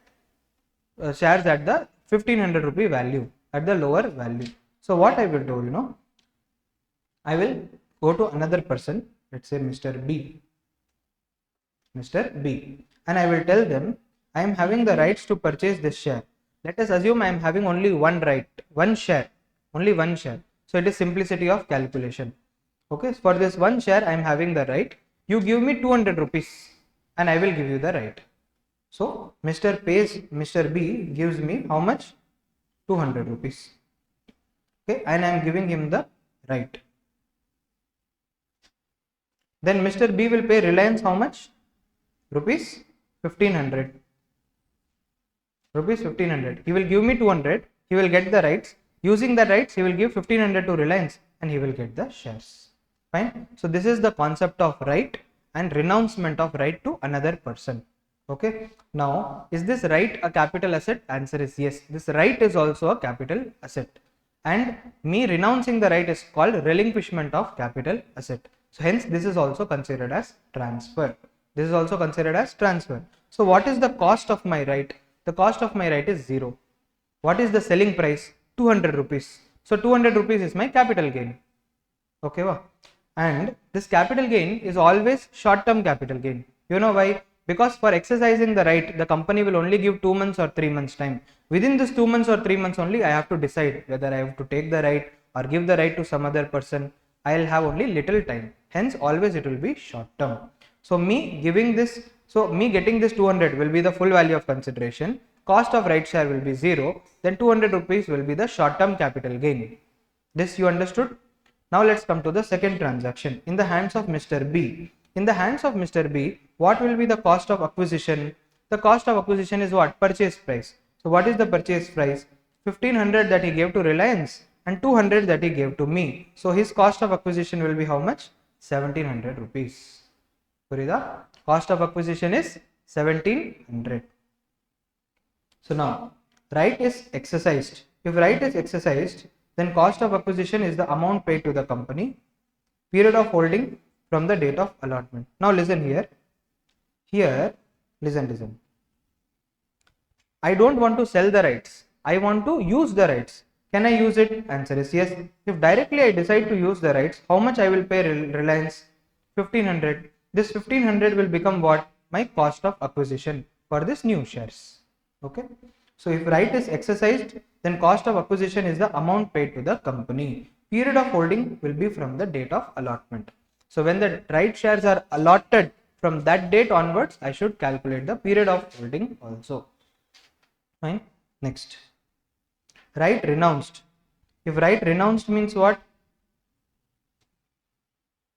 the 1500 rupee value, at the lower value. So what I will do, I will go to another person, let's say Mr. B, and I will tell them I am having the rights to purchase this share. Let us assume I am having only one share. So it is simplicity of calculation. Okay, for this one share I am having the right. You give me 200 rupees and I will give you the right. So Mr. B gives me how much? 200 rupees. Okay, and I am giving him the right. Then Mr. B will pay Reliance how much? Rupees 1500. He will give me 200. He will get the rights. Using the rights, he will give 1500 to Reliance and he will get the shares. Fine. So this is the concept of right and renouncement of right to another person. Okay. Now, is this right a capital asset? Answer is yes. This right is also a capital asset. And me renouncing the right is called relinquishment of capital asset. So hence this is also considered as transfer. So what is the cost of my right? The cost of my right is 0. What is the selling price? 200 rupees. So 200 rupees is my capital gain. Okay, and this capital gain is always short-term capital gain. You know why? Because for exercising the right, the company will only give 2 months or 3 months time. Within this 2 months or 3 months only, I have to decide whether I have to take the right or give the right to some other person. I will have only little time. Hence, always it will be short-term. So me getting this 200 will be the full value of consideration. Cost of right share will be 0. Then 200 rupees will be the short-term capital gain. This you understood? Now let's come to the second transaction in the hands of Mr. B. In the hands of Mr. B, what will be the cost of acquisition? The cost of acquisition is what? Purchase price. So what is the purchase price? 1500 that he gave to Reliance and 200 that he gave to me. So his cost of acquisition will be how much? 1700 rupees. Purida, cost of acquisition is 1700. So now right is exercised. If right is exercised, then cost of acquisition is the amount paid to the company, period of holding from the date of allotment. Now listen here. Here, listen. I don't want to sell the rights. I want to use the rights. Can I use it? Answer is yes. If directly I decide to use the rights, how much I will pay Reliance? 1500. This 1500 will become what? My cost of acquisition for this new shares. Okay. So if right is exercised, then cost of acquisition is the amount paid to the company. Period of holding will be from the date of allotment. So when the right shares are allotted, from that date onwards, I should calculate the period of holding also. Fine. Next. Right renounced. If right renounced means what?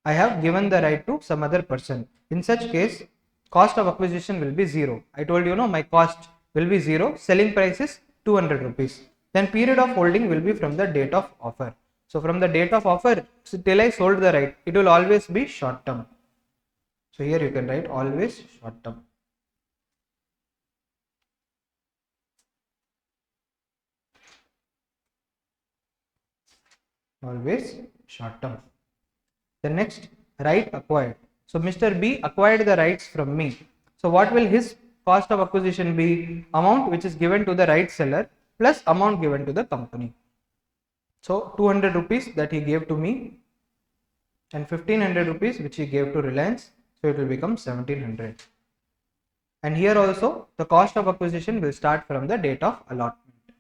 I have given the right to some other person. In such case, cost of acquisition will be 0. I told you, no, my cost will be 0. Selling price is 200 rupees. Then period of holding will be from the date of offer. So from the date of offer till I sold the right, it will always be short term. So here you can write always short term. Always short term. The next, right acquired. So Mr. B acquired the rights from me. So what will his cost of acquisition be? Amount which is given to the right seller plus amount given to the company. So 200 rupees that he gave to me and 1500 rupees which he gave to Reliance. So it will become 1700. And here also the cost of acquisition will start from the date of allotment.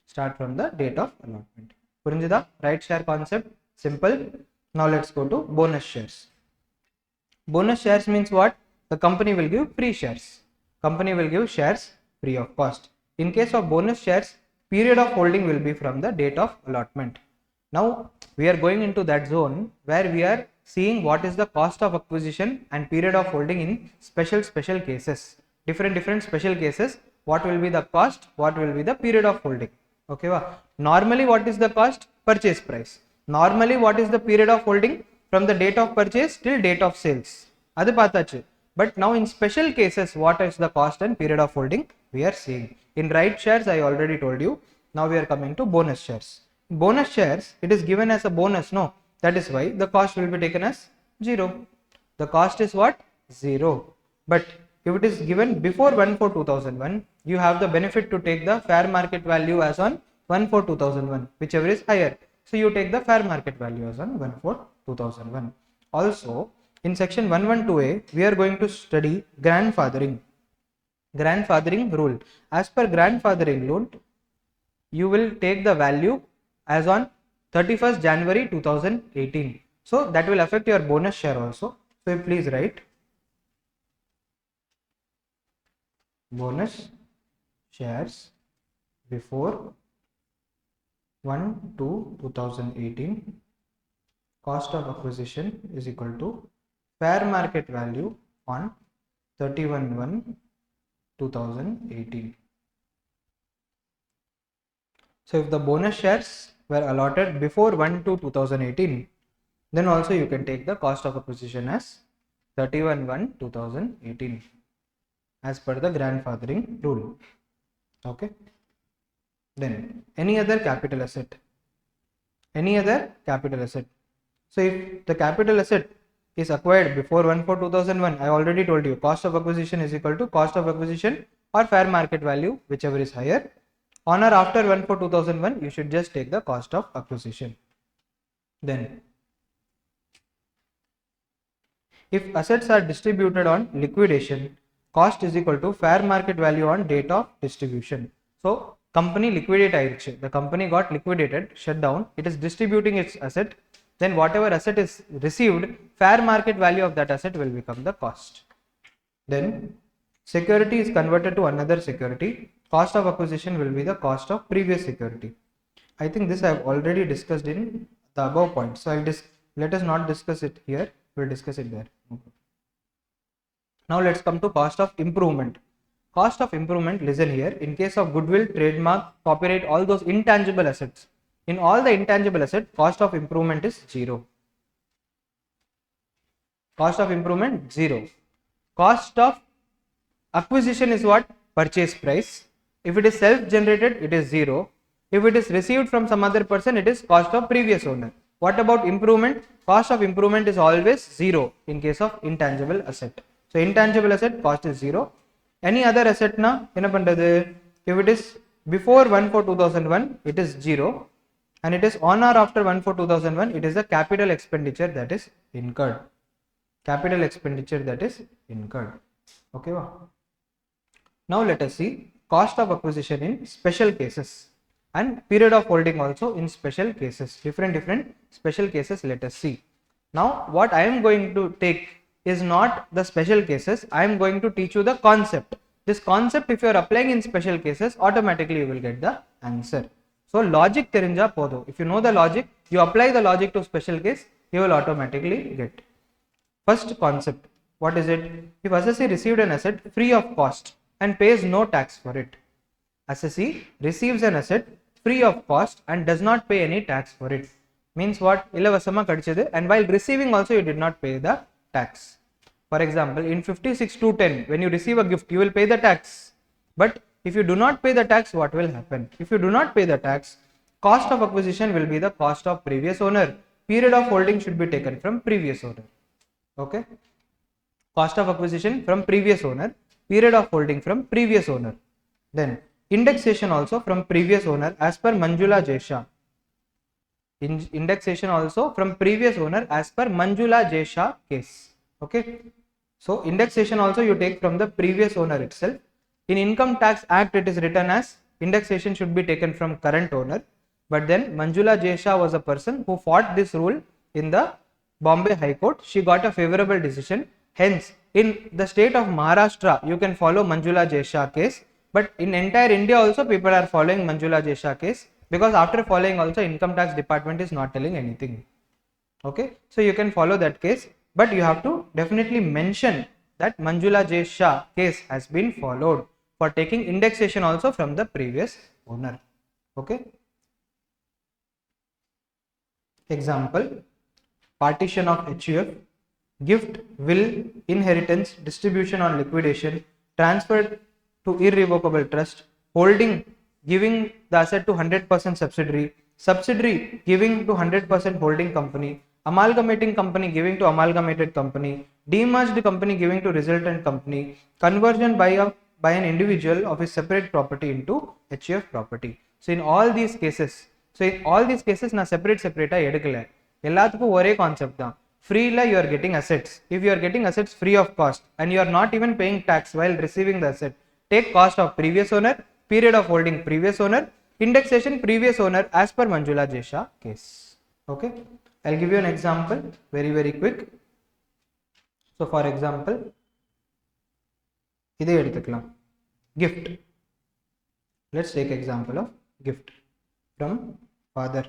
Start from the date of allotment. Purinjida, right share concept, simple. Now let's go to bonus shares. Bonus shares means what? The company will give free shares. Company will give shares free of cost. In case of bonus shares, period of holding will be from the date of allotment. Now we are going into that zone where we are seeing what is the cost of acquisition and period of holding in special cases. Different special cases. What will be the cost? What will be the period of holding? Okay, normally what is the cost? Purchase price. Normally what is the period of holding? From the date of purchase till date of sales. Adu paathachu. But now in special cases, what is the cost and period of holding? We are seeing. In right shares, I already told you. Now we are coming to bonus shares. Bonus shares, it is given as a bonus, no? That is why the cost will be taken as 0. The cost is what? 0. But if it is given before 1/4/2001, you have the benefit to take the fair market value as on 1/4/2001, whichever is higher. So you take the fair market value as on 1/4/2001. Also, in section 112A, we are going to study grandfathering. Grandfathering rule. As per grandfathering rule, you will take the value as on 31st January 2018. So that will affect your bonus share also. So please write bonus shares before 1/2/2018. Cost of acquisition is equal to fair market value on 31/1/2018. So if the bonus shares were allotted before 1/2/2018, then also you can take the cost of acquisition as 31/1/2018 as per the grandfathering rule. Okay. Then any other capital asset. Any other capital asset. So if the capital asset is acquired before 1/4/2001, I already told you cost of acquisition is equal to cost of acquisition or fair market value, whichever is higher. On or after 1/4/2001, you should just take the cost of acquisition. Then, if assets are distributed on liquidation, cost is equal to fair market value on date of distribution. So, company liquidate ayiruchu. The company got liquidated, shut down. It is distributing its asset. Then whatever asset is received, fair market value of that asset will become the cost. Then security is converted to another security. Cost of acquisition will be the cost of previous security. I think this I have already discussed in the above point. So let us not discuss it here. We'll discuss it there. Okay. Now let's come to cost of improvement. Cost of improvement, listen here, in case of goodwill, trademark, copyright, all those intangible assets, in all the intangible assets, cost of improvement is 0. Cost of improvement 0. Cost of acquisition is what? Purchase price. If it is self generated, it is 0. If it is received from some other person, it is cost of previous owner. What about improvement? Cost of improvement is always 0 in case of intangible asset. So intangible asset cost is 0. Any other asset na enna pandrathu? If it is before 1/4/2001, it is 0, and it is on or after 1/4/2001, it is a capital expenditure that is incurred. Capital expenditure that is incurred. Okay, wow. Now let us see cost of acquisition in special cases and period of holding also in special cases. Different special cases let us see. Now what I am going to take is not the special cases, I am going to teach you the concept. This concept, if you are applying in special cases, automatically you will get the answer. So logic terinja podu. If you know the logic, you apply the logic to special case, you will automatically get. First concept, what is it? If assessee received an asset free of cost and pays no tax for it. Assessee receives an asset free of cost and does not pay any tax for it. Means what? Ilavasama kadichadu, and while receiving also you did not pay the tax. For example, in 56(2)(10), when you receive a gift, you will pay the tax. But if you do not pay the tax, what will happen? If you do not pay the tax, cost of acquisition will be the cost of previous owner. Period of holding should be taken from previous owner. Okay. Cost of acquisition from previous owner, period of holding from previous owner. Then indexation also from previous owner as per Manjula Jesha. Indexation also from previous owner as per Manjula Jesha case. Okay. So indexation also you take from the previous owner itself. In Income Tax Act it is written as indexation should be taken from current owner, but then Manjula Jesha was a person who fought this rule in the Bombay High Court. She got a favorable decision. Hence, in the state of Maharashtra, you can follow Manjula Jesha case, but in entire India also people are following Manjula Jesha case, because after following also Income Tax Department is not telling anything. Okay, so you can follow that case, but you have to definitely mention that Manjula Jesha case has been followed for taking indexation also from the previous owner. Okay. Example, partition of HUF, gift, will, inheritance, distribution on liquidation, transfer to irrevocable trust, holding, giving the asset to 100% subsidiary, subsidiary giving to 100% holding company, amalgamating company giving to amalgamated company, demerged company giving to resultant company, conversion by an individual of his separate property into HUF property. So in all these cases, na separate edukala, ellathukku ore concept da. Free la you are getting assets. If you are getting assets free of cost and you are not even paying tax while receiving the asset, take cost of previous owner, period of holding previous owner, indexation previous owner as per Manjula Jesha case. Okay, I'll give you an example very quick. So for example, ide eduthikalam, gift. Let's take example of gift from father.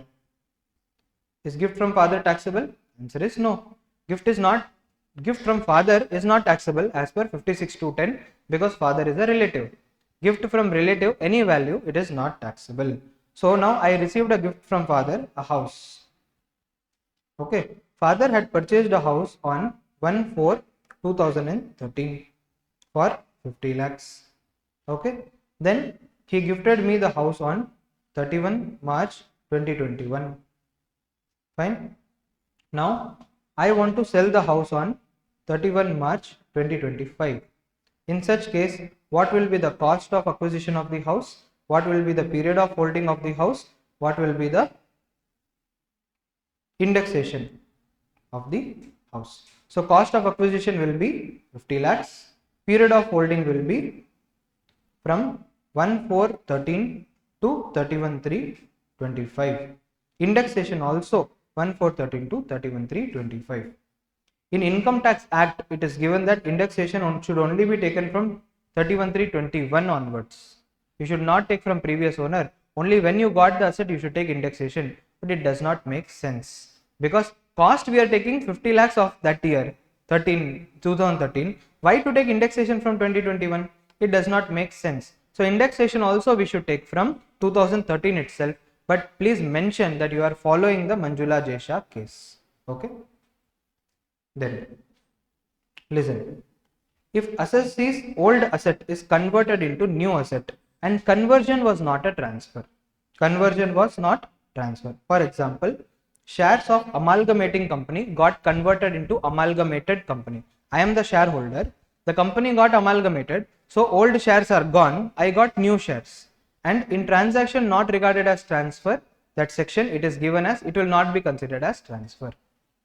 Is gift from father taxable? Answer is no. Gift from father is not taxable as per 56(2)(10), because father is a relative. Gift from relative, any value, it is not taxable. So now I received a gift from father, a house. Okay, father had purchased a house on 1/4/2013 for 50 lakhs. Okay, then he gifted me the house on 31 March 2021. Fine. Now I want to sell the house on 31 March 2025. In such case, what will be the cost of acquisition of the house? What will be the period of holding of the house? What will be the indexation of the house? So cost of acquisition will be 50 lakhs. Period of holding will be from 1/4/13 to 31/3/25. Indexation also 1/4/13 to 31/3/25. In Income Tax Act, it is given that indexation should only be taken from 31/3/21 onwards. You should not take from previous owner. Only when you got the asset, you should take indexation. But it does not make sense, because cost we are taking 50 lakhs of that year, 2013. Why to take indexation from 2021? it does not make sense. So indexation also we should take from 2013 itself, but please mention that you are following the Manjula Jesha case. Okay. Then listen. If assess's old asset is converted into new asset and conversion was not a transfer. Conversion was not transfer. For example, shares of amalgamating company got converted into amalgamated company. I am the shareholder. The company got amalgamated. So old shares are gone. I got new shares. And in transaction not regarded as transfer, that section it is given as it will not be considered as transfer.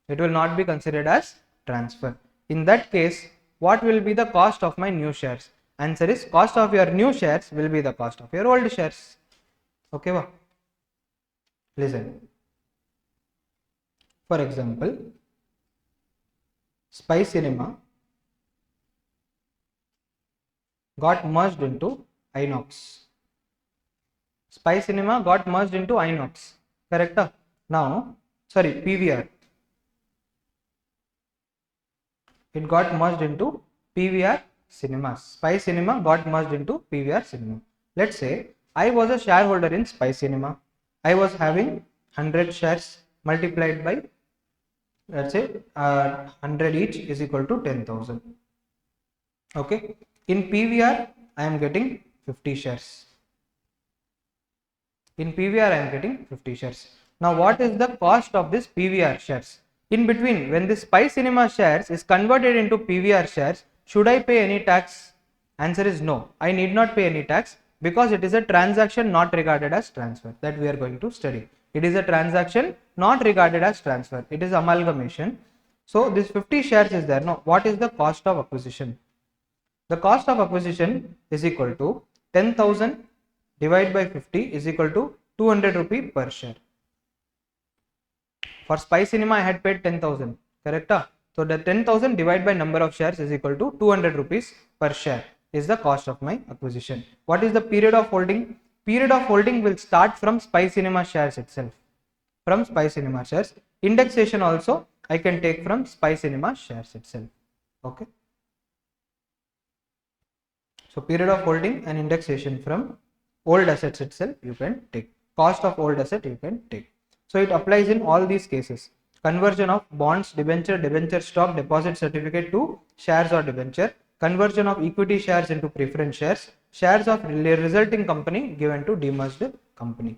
It will not be considered as transfer. In that case, what will be the cost of my new shares? Answer is cost of your new shares will be the cost of your old shares. Okay, wow. Listen. For example, Spy Cinema got merged into Inox. Spy Cinema got merged into Inox. Correct? Now, sorry, PVR. It got merged into PVR Cinemas. Spy Cinema got merged into PVR Cinema. Let's say I was a shareholder in Spy Cinema. I was having 100 shares multiplied by, let's say 100 each is equal to 10,000. Okay. In PVR I am getting 50 shares. In PVR I am getting 50 shares. Now what is the cost of this PVR shares? In between, when this Spy Cinema shares is converted into PVR shares, should I pay any tax? Answer is no. I need not pay any tax because it is a transaction not regarded as transfer that we are going to study. It is a transaction not regarded as transfer. It is amalgamation. So this 50 shares is there. Now what is the cost of acquisition? The cost of acquisition is equal to 10,000 divided by 50 is equal to 200 rupee per share. For Spy Cinema I had paid 10,000, correct? So the 10,000 divided by number of shares is equal to 200 rupees per share is the cost of my acquisition. What is the period of holding? Period of holding will start from Spy Cinema shares itself. From Spy Cinema shares. Indexation also I can take from Spy Cinema shares itself. Okay. So period of holding and indexation from old assets itself you can take. Cost of old asset you can take. So it applies in all these cases. Conversion of bonds, debenture, debenture stock, deposit certificate to shares or debenture. Conversion of equity shares into preference shares. Shares of resulting company given to demerged company.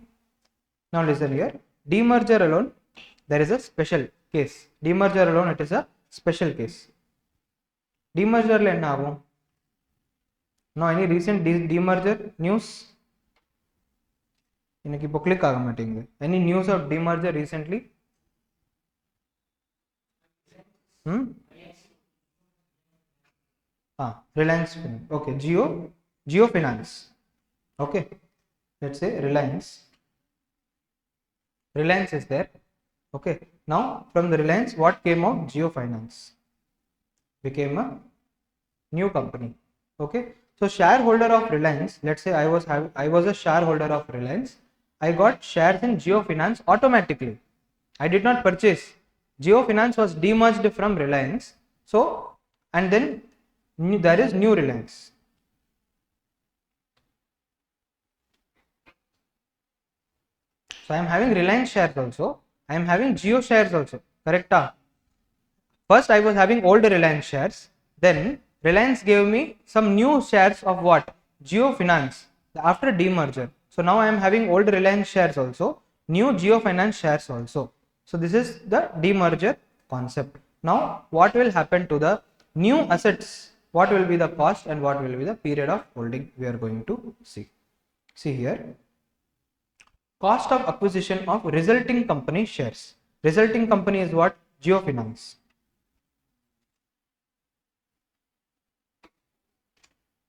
Now listen here. Demerger alone, there is a special case. Demerger alone, it is a special case. Demerger le enna agum? Now any recent demerger news? இன்னைக்கு இப்போ click ஆக மாட்டேங்குது. Any news of demerger recently? Reliance. Okay, Geo Finance. Okay, let's say Reliance is there. Okay, now from the Reliance what came out? Geo Finance became a new company. Okay, so shareholder of Reliance, let's say I was a shareholder of Reliance. I got shares in Geo Finance automatically. I did not purchase. Geo Finance was demerged from Reliance. So, and then there is new Reliance. So I am having Reliance shares also. I am having Geo shares also. Correct? First I was having old Reliance shares. Then Reliance gave me some new shares of what? Geo Finance after demerger. So now I am having old Reliance shares also, new Geo Finance shares also. So this is the demerger concept. Now what will happen to the new assets? What will be the cost and what will be the period of holding? We are going to see. See here. Cost of acquisition of resulting company shares. Resulting company is what? Geo Finance.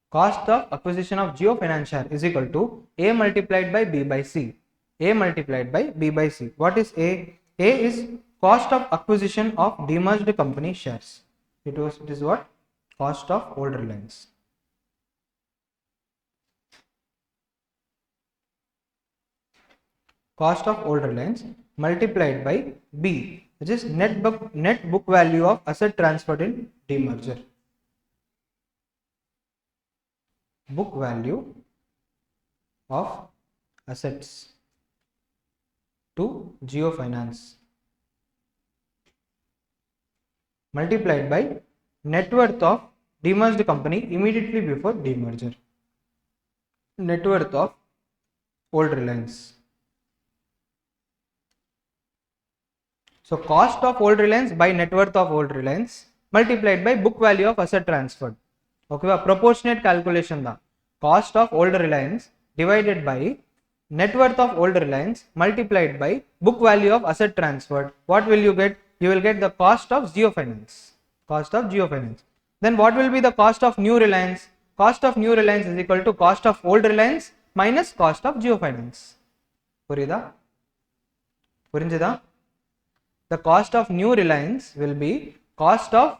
Cost of acquisition of Geo Finance share is equal to A multiplied by B by C. A multiplied by B by C. What is A? A is cost of acquisition of demerged company shares. It is what? Cost of old Reliance. Cost of old Reliance multiplied by B, which is net book value of asset transferred in demerger. book value of assets to Geo Finance multiplied by net worth of demerged company immediately before demerger. Net worth of old Reliance. So cost of old Reliance by net worth of old Reliance multiplied by book value of asset transferred. Okay, proportionate calculation da. Cost of old Reliance divided by net worth of old Reliance multiplied by book value of asset transferred. What will you get? You will get the cost of Geo Finance. Cost of Geo Finance. Then what will be the cost of new Reliance? Cost of new Reliance is equal to cost of old Reliance minus cost of Geo Finance. Purida? Purinjida? The cost of new Reliance will be cost of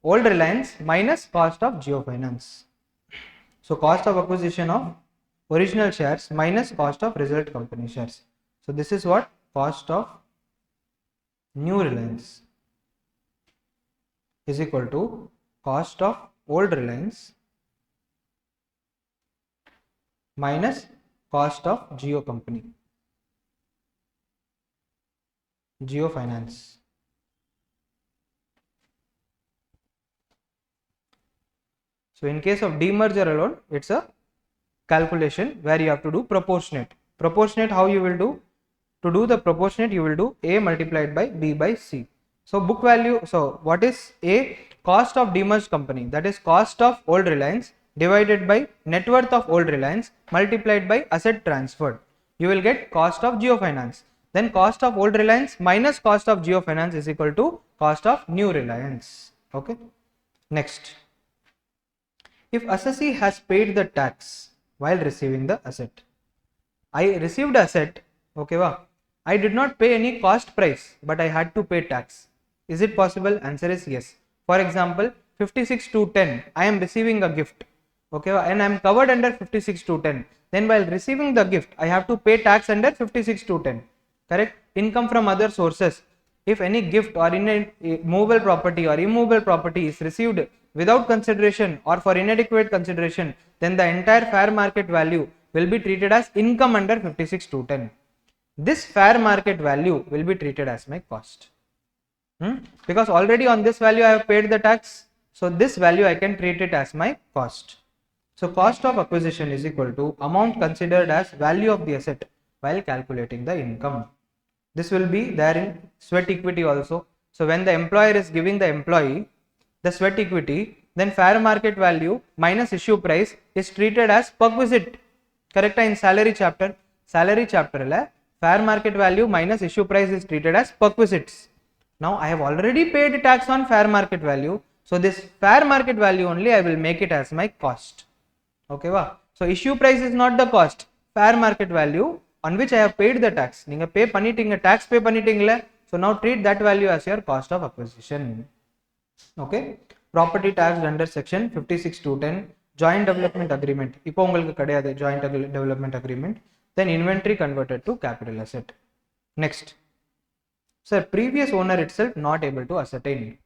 old Reliance minus cost of Geo Finance. So cost of acquisition of original shares minus cost of result company shares. So this is what cost of new Reliance is equal to cost of old Reliance minus cost of Geo company, Geo Finance. So in case of demerger alone, it's a calculation where you have to do proportionate. Proportionate, how you will do? To do the proportionate, you will do A multiplied by B by C. So book value, so what is A? Cost of demerged company, that is cost of old Reliance divided by net worth of old Reliance multiplied by asset transferred. You will get cost of Geo Finance. Then cost of old Reliance minus cost of Geo Finance is equal to cost of new Reliance. Okay. Next, if assessee has paid the tax while receiving the asset. I received asset, okay, I did not pay any cost price, but I had to pay tax. Is it possible? Answer is yes. For example, 56 to 10, I am receiving a gift, okay, and I am covered under 56 to 10. Then while receiving the gift, I have to pay tax under 56 to 10. Correct? Income from other sources. If any gift or movable property or immovable property is received without consideration or for inadequate consideration, then the entire fair market value will be treated as income under 56 to 10. This fair market value will be treated as my cost. Because already on this value I have paid the tax, so this value I can treat it as my cost. So cost of acquisition is equal to amount considered as value of the asset while calculating the income. This will be there in sweat equity also. So when the employer is giving the employee the sweat equity, then fair market value minus issue price is treated as perquisite. Correct? In salary chapter fair market value minus issue price is treated as perquisites. Now I have already paid tax on fair market value, so this fair market value only I will make it as my cost. Okay, so issue price is not the cost, fair market value on which I have paid the tax. Ninga pay panitinga, tax pay panitingla, so now treat that value as your cost of acquisition. Okay, property tax under section 56 to 10, joint development agreement. Ipo ungalku kadiyade joint development agreement. Then inventory converted to capital asset. Next, sir, previous owner itself not able to ascertain.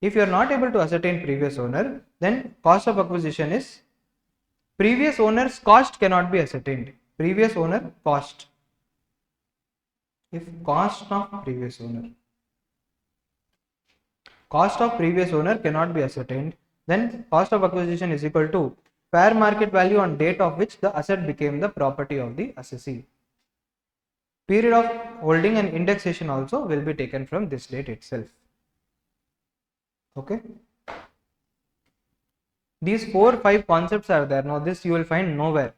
If you are not able to ascertain previous owner, then cost of acquisition is previous owner's cost cannot be ascertained. Previous owner cost. If cost of previous owner cannot be ascertained, then cost of acquisition is equal to fair market value on date of which the asset became the property of the assessee. Period of holding and indexation also will be taken from this date itself. Okay. These 4 or 5 concepts are there. Now this you will find nowhere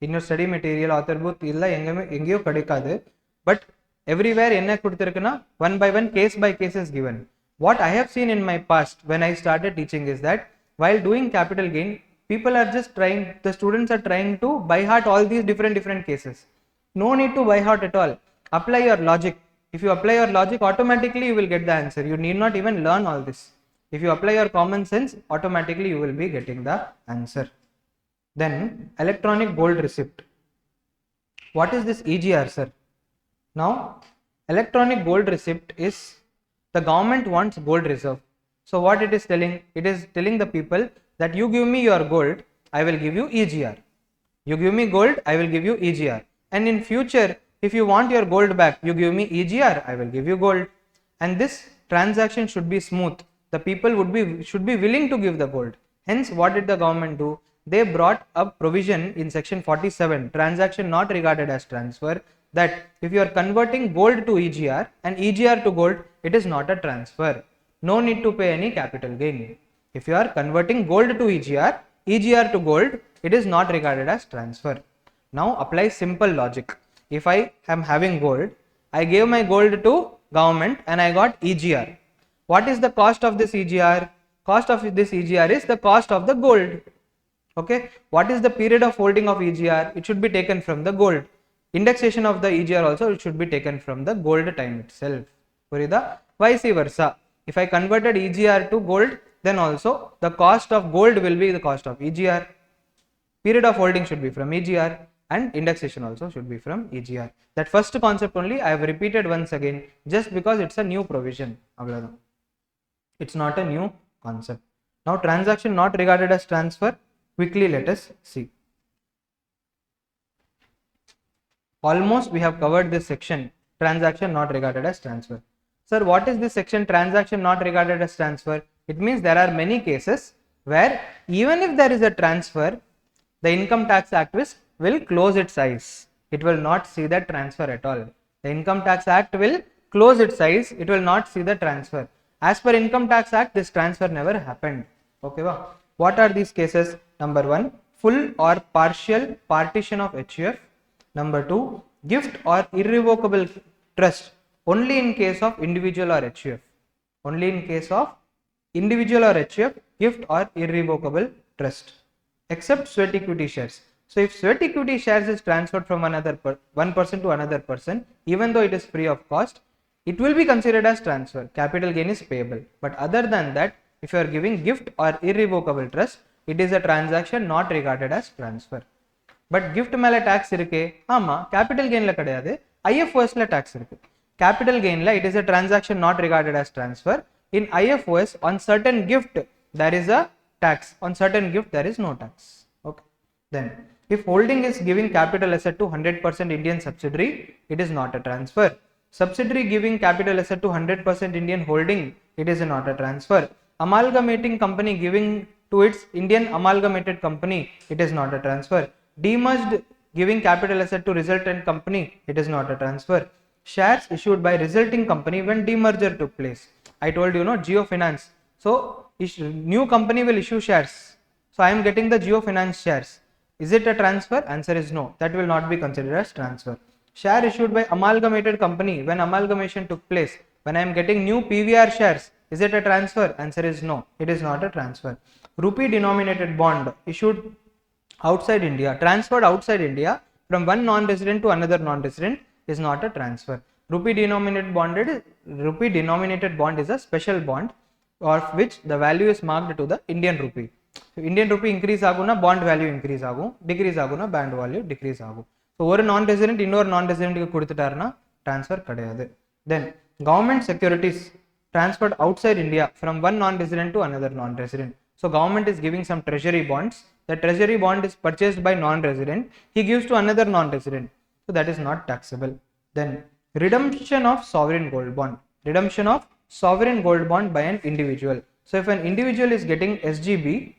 in your study material, author book illa engeyo kadikadu, but everywhere enna kuduthirukna one by one, case by case is given. What I have seen in my past when I started teaching is that while doing capital gain, people are just trying, the students are trying to by heart all these different cases. No need to by heart at all. Apply your logic. If you apply your logic, automatically you will get the answer. You need not even learn all this. If you apply your common sense, automatically you will be getting the answer. Then electronic gold receipt. What is this EGR, sir? Now electronic gold receipt is the government wants gold reserve. So what it is telling? It is telling the people that you give me your gold I will give you EGR. You give me gold, I will give you EGR. And in future, if you want your gold back, you give me EGR, I will give you gold. And this transaction should be smooth. The people should be willing to give the gold. Hence, what did the government do? They brought a provision in section 47, transaction not regarded as transfer, that if you are converting gold to EGR and EGR to gold, it is not a transfer. No need to pay any capital gain. If you are converting gold to EGR, EGR to gold, it is not regarded as transfer. Now apply simple logic. If I am having gold, I gave my gold to government and I got EGR. What is the cost of this EGR? Cost of this EGR is the cost of the gold. Okay. What is the period of holding of EGR? It should be taken from the gold. Indexation of the EGR also, it should be taken from the gold time itself. Vice versa. If I converted EGR to gold, then also the cost of gold will be the cost of EGR. Period of holding should be from EGR and indexation also should be from EGR. That first concept only I have repeated once again just because it's a new provision. It's not a new concept. Now transaction not regarded as transfer, quickly let us see. Almost we have covered this section, transaction not regarded as transfer. Sir, what is this section, transaction not regarded as transfer? It means there are many cases where even if there is a transfer, the Income Tax Act will close its eyes. It will not see the transfer at all. The Income Tax Act will close its eyes. It will not see the transfer. As per Income Tax Act, this transfer never happened. Okay, wow. What are these cases? Number 1, full or partial partition of HUF. Number 2, gift or irrevocable trust only in case of individual or HUF. Only in case of individual or HUF, gift or irrevocable trust. Except sweat equity shares. So if sweat equity shares is transferred from one person to another person, even though it is free of cost, it will be considered as transfer. Capital gain is payable. But other than that, if you are giving gift or irrevocable trust, it is a transaction not regarded as transfer. But gift mele tax irukke, capital gain la kadayade, IFOS la tax irukke. Capital gain la it is a transaction not regarded as transfer. In IFOS, on certain gift there is a tax, on certain gift there is no tax. Okay. Then if holding is giving capital asset to 100% Indian subsidiary, it is not a transfer. Subsidiary giving capital asset to 100% Indian holding, it is not a transfer. Amalgamating company giving to its Indian amalgamated company, it is not a transfer. Demerged giving capital asset to resultant company, it is not a transfer. Shares issued by resulting company when demerger took place. I told you, Geo Finance. So new company will issue shares. So I am getting the Geo Finance shares. Is it a transfer? Answer is no. That will not be considered as transfer. Share issued by amalgamated company when amalgamation took place. When I am getting new PVR shares, is it a transfer? Answer is no. It is not a transfer. Rupee denominated bond issued outside India, transferred outside India from one non-resident to another non-resident is not a transfer. Rupee denominated bond is a special bond of which the value is marked to the Indian rupee. So Indian rupee increase aguna bond value increase agum, decrease aguna bond value decrease agum. So one non-resident innor non-resident ku kuduttarna transfer kadayadu. Then government securities transferred outside India from one non-resident to another non-resident. So government is giving some treasury bonds. The treasury bond is purchased by non-resident. He gives to another non-resident. So that is not taxable. Then redemption of sovereign gold bond. Redemption of sovereign gold bond by an individual. So if an individual is getting SGB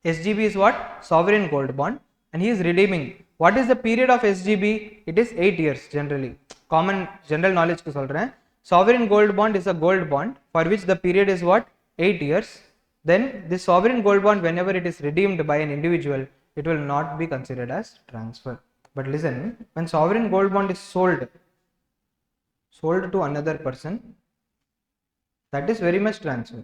is what? Sovereign gold bond, and he is redeeming. What is the period of SGB? It is 8 years generally. Common general knowledge ku solren. Sovereign gold bond is a gold bond for which the period is what? 8 years. Then this sovereign gold bond, whenever it is redeemed by an individual, it will not be considered as transfer. But listen, when sovereign gold bond is sold to another person, that is very much transfer.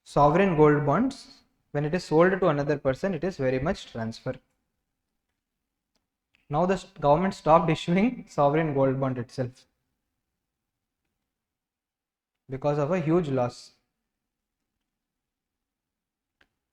Sovereign gold bonds, when it is sold to another person, it is very much transfer. Now the government stopped issuing sovereign gold bond itself because of a huge loss.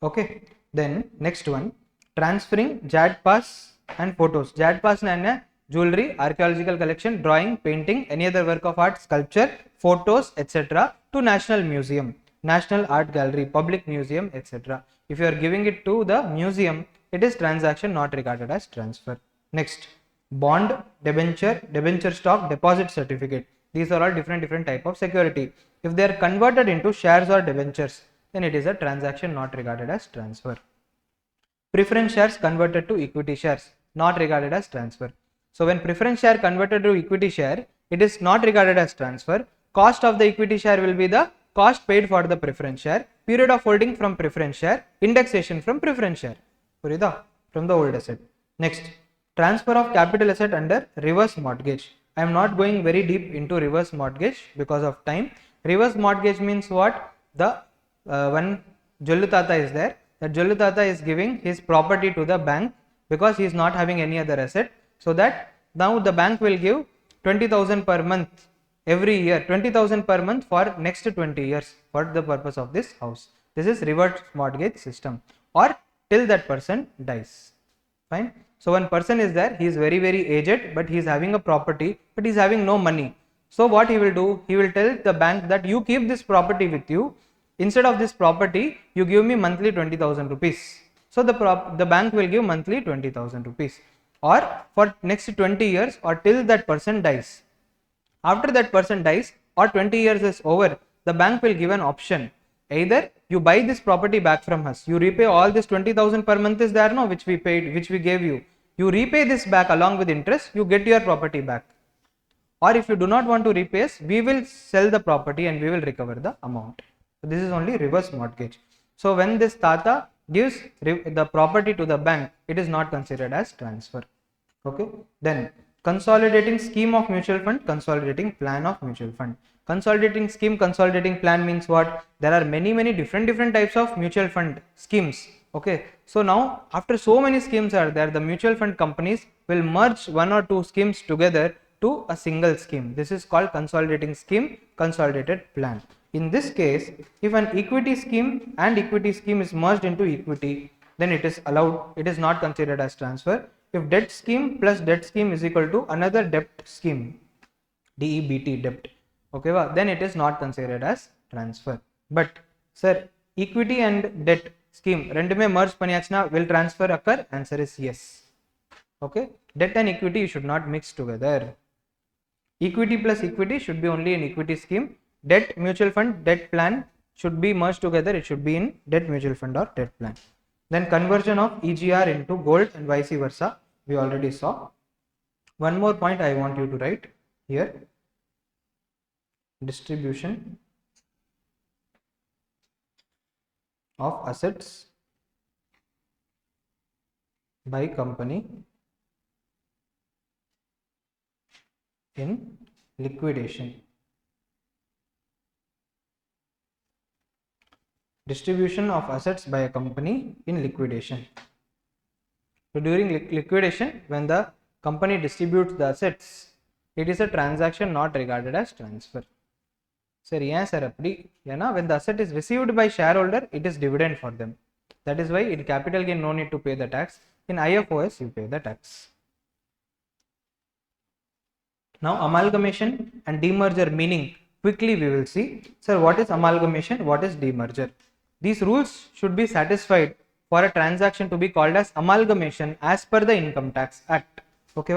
Okay, then next one, transferring JAD pass and photos. JAD pass na jewelry, archaeological collection, drawing, painting, any other work of art, sculpture, photos, etc. to National Museum, National Art Gallery, Public Museum, etc. If you are giving it to the museum, it is transaction not regarded as transfer. Next, bond, debenture, debenture stock, deposit certificate. These are all different type of security. If they are converted into shares or debentures, then it is a transaction not regarded as transfer. Preference shares converted to equity shares, not regarded as transfer. So when preference share converted to equity share, it is not regarded as transfer. Cost of the equity share will be the cost paid for the preference share. Period of holding from preference share. Indexation from preference share. From the old asset. Next, transfer of capital asset under reverse mortgage. I am not going very deep into reverse mortgage because of time. Reverse mortgage means what? The one Jollu Tata is there. That Jollu Tata is giving his property to the bank because he is not having any other asset. So that now the bank will give 20,000 per month every year, 20,000 per month for next 20 years for the purpose of this house. This is reverse mortgage system, or till that person dies. Fine. So one person is there, he is very aged, but he is having a property, but he is having no money. So what he will do? He will tell the bank that you keep this property with you. Instead of this property, you give me monthly 20,000 rupees. So the bank will give monthly 20,000 rupees, or for next 20 years, or till that person dies. After that person dies or 20 years is over, the bank will give an option. Either you buy this property back from us, you repay all this 20,000 per month is there, no, which we paid, which we gave you. You repay this back along with interest, you get your property back. Or if you do not want to repay us, we will sell the property and we will recover the amount. So this is only reverse mortgage. So when this Tata gives the property to the bank, it is not considered as transfer. Okay. Then consolidating scheme of mutual fund, consolidating plan of mutual fund. Consolidating scheme, consolidating plan means what? There are many different types of mutual fund schemes. Okay. So now after so many schemes are there, the mutual fund companies will merge one or two schemes together to a single scheme. This is called consolidating scheme, consolidated plan. In this case, if an equity scheme and equity scheme is merged into equity, then it is allowed, it is not considered as transfer. If debt scheme plus debt scheme is equal to another debt scheme, DEBT, debt, okay, then it is not considered as transfer. But sir, equity and debt scheme rendume merge paniachna, will transfer occur? Answer is yes. Okay, debt and equity you should not mix together. Equity plus equity should be only in equity scheme. Debt mutual fund, debt plan should be merged together, it should be in debt mutual fund or debt plan. Then conversion of EGR into gold and vice versa, we already saw. One more point I want you to write here: distribution of assets by company in liquidation. Distribution of assets by a company in liquidation. So during liquidation, when the company distributes the assets, it is a transaction not regarded as transfer. Sir, yes, sir, when the asset is received by shareholder, it is dividend for them. That is why in capital gain no need to pay the tax. In IFOS you pay the tax. Now amalgamation and demerger meaning quickly we will see. Sir, what is amalgamation? What is demerger? These rules should be satisfied for a transaction to be called as amalgamation as per the Income Tax Act. Okay,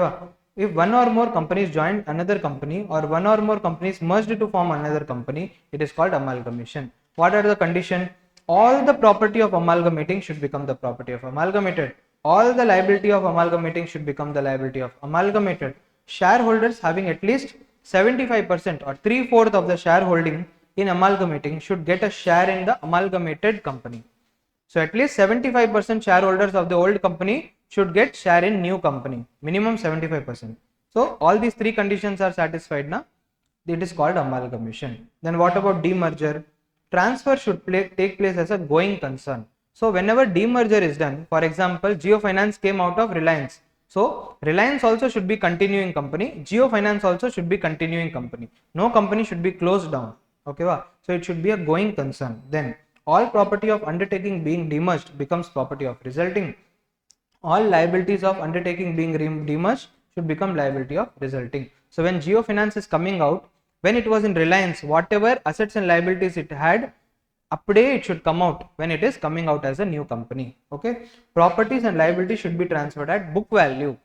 if one or more companies join another company or one or more companies merged to form another company, it is called amalgamation. What are the conditions? All the property of amalgamating should become the property of amalgamated. All the liability of amalgamating should become the liability of amalgamated. Shareholders having at least 75% or 3/4 of the shareholding in amalgamating should get a share in the amalgamated company. So at least 75% shareholders of the old company should get share in new company, minimum 75%. So all these three conditions are satisfied now, it is called amalgamation. Then what about demerger? Transfer should take place as a going concern. So whenever demerger is done, for example, Jio Finance came out of Reliance. So Reliance also should be continuing company, Jio Finance also should be continuing company. No company should be closed down. Okay, so it should be a going concern. Then all property of undertaking being demerged becomes property of resulting. All liabilities of undertaking being demerged should become liability of resulting. So when Jio Finance is coming out, when it was in Reliance, whatever assets and liabilities it had, upday it should come out when it is coming out as a new company. Okay, properties and liabilities should be transferred at book value.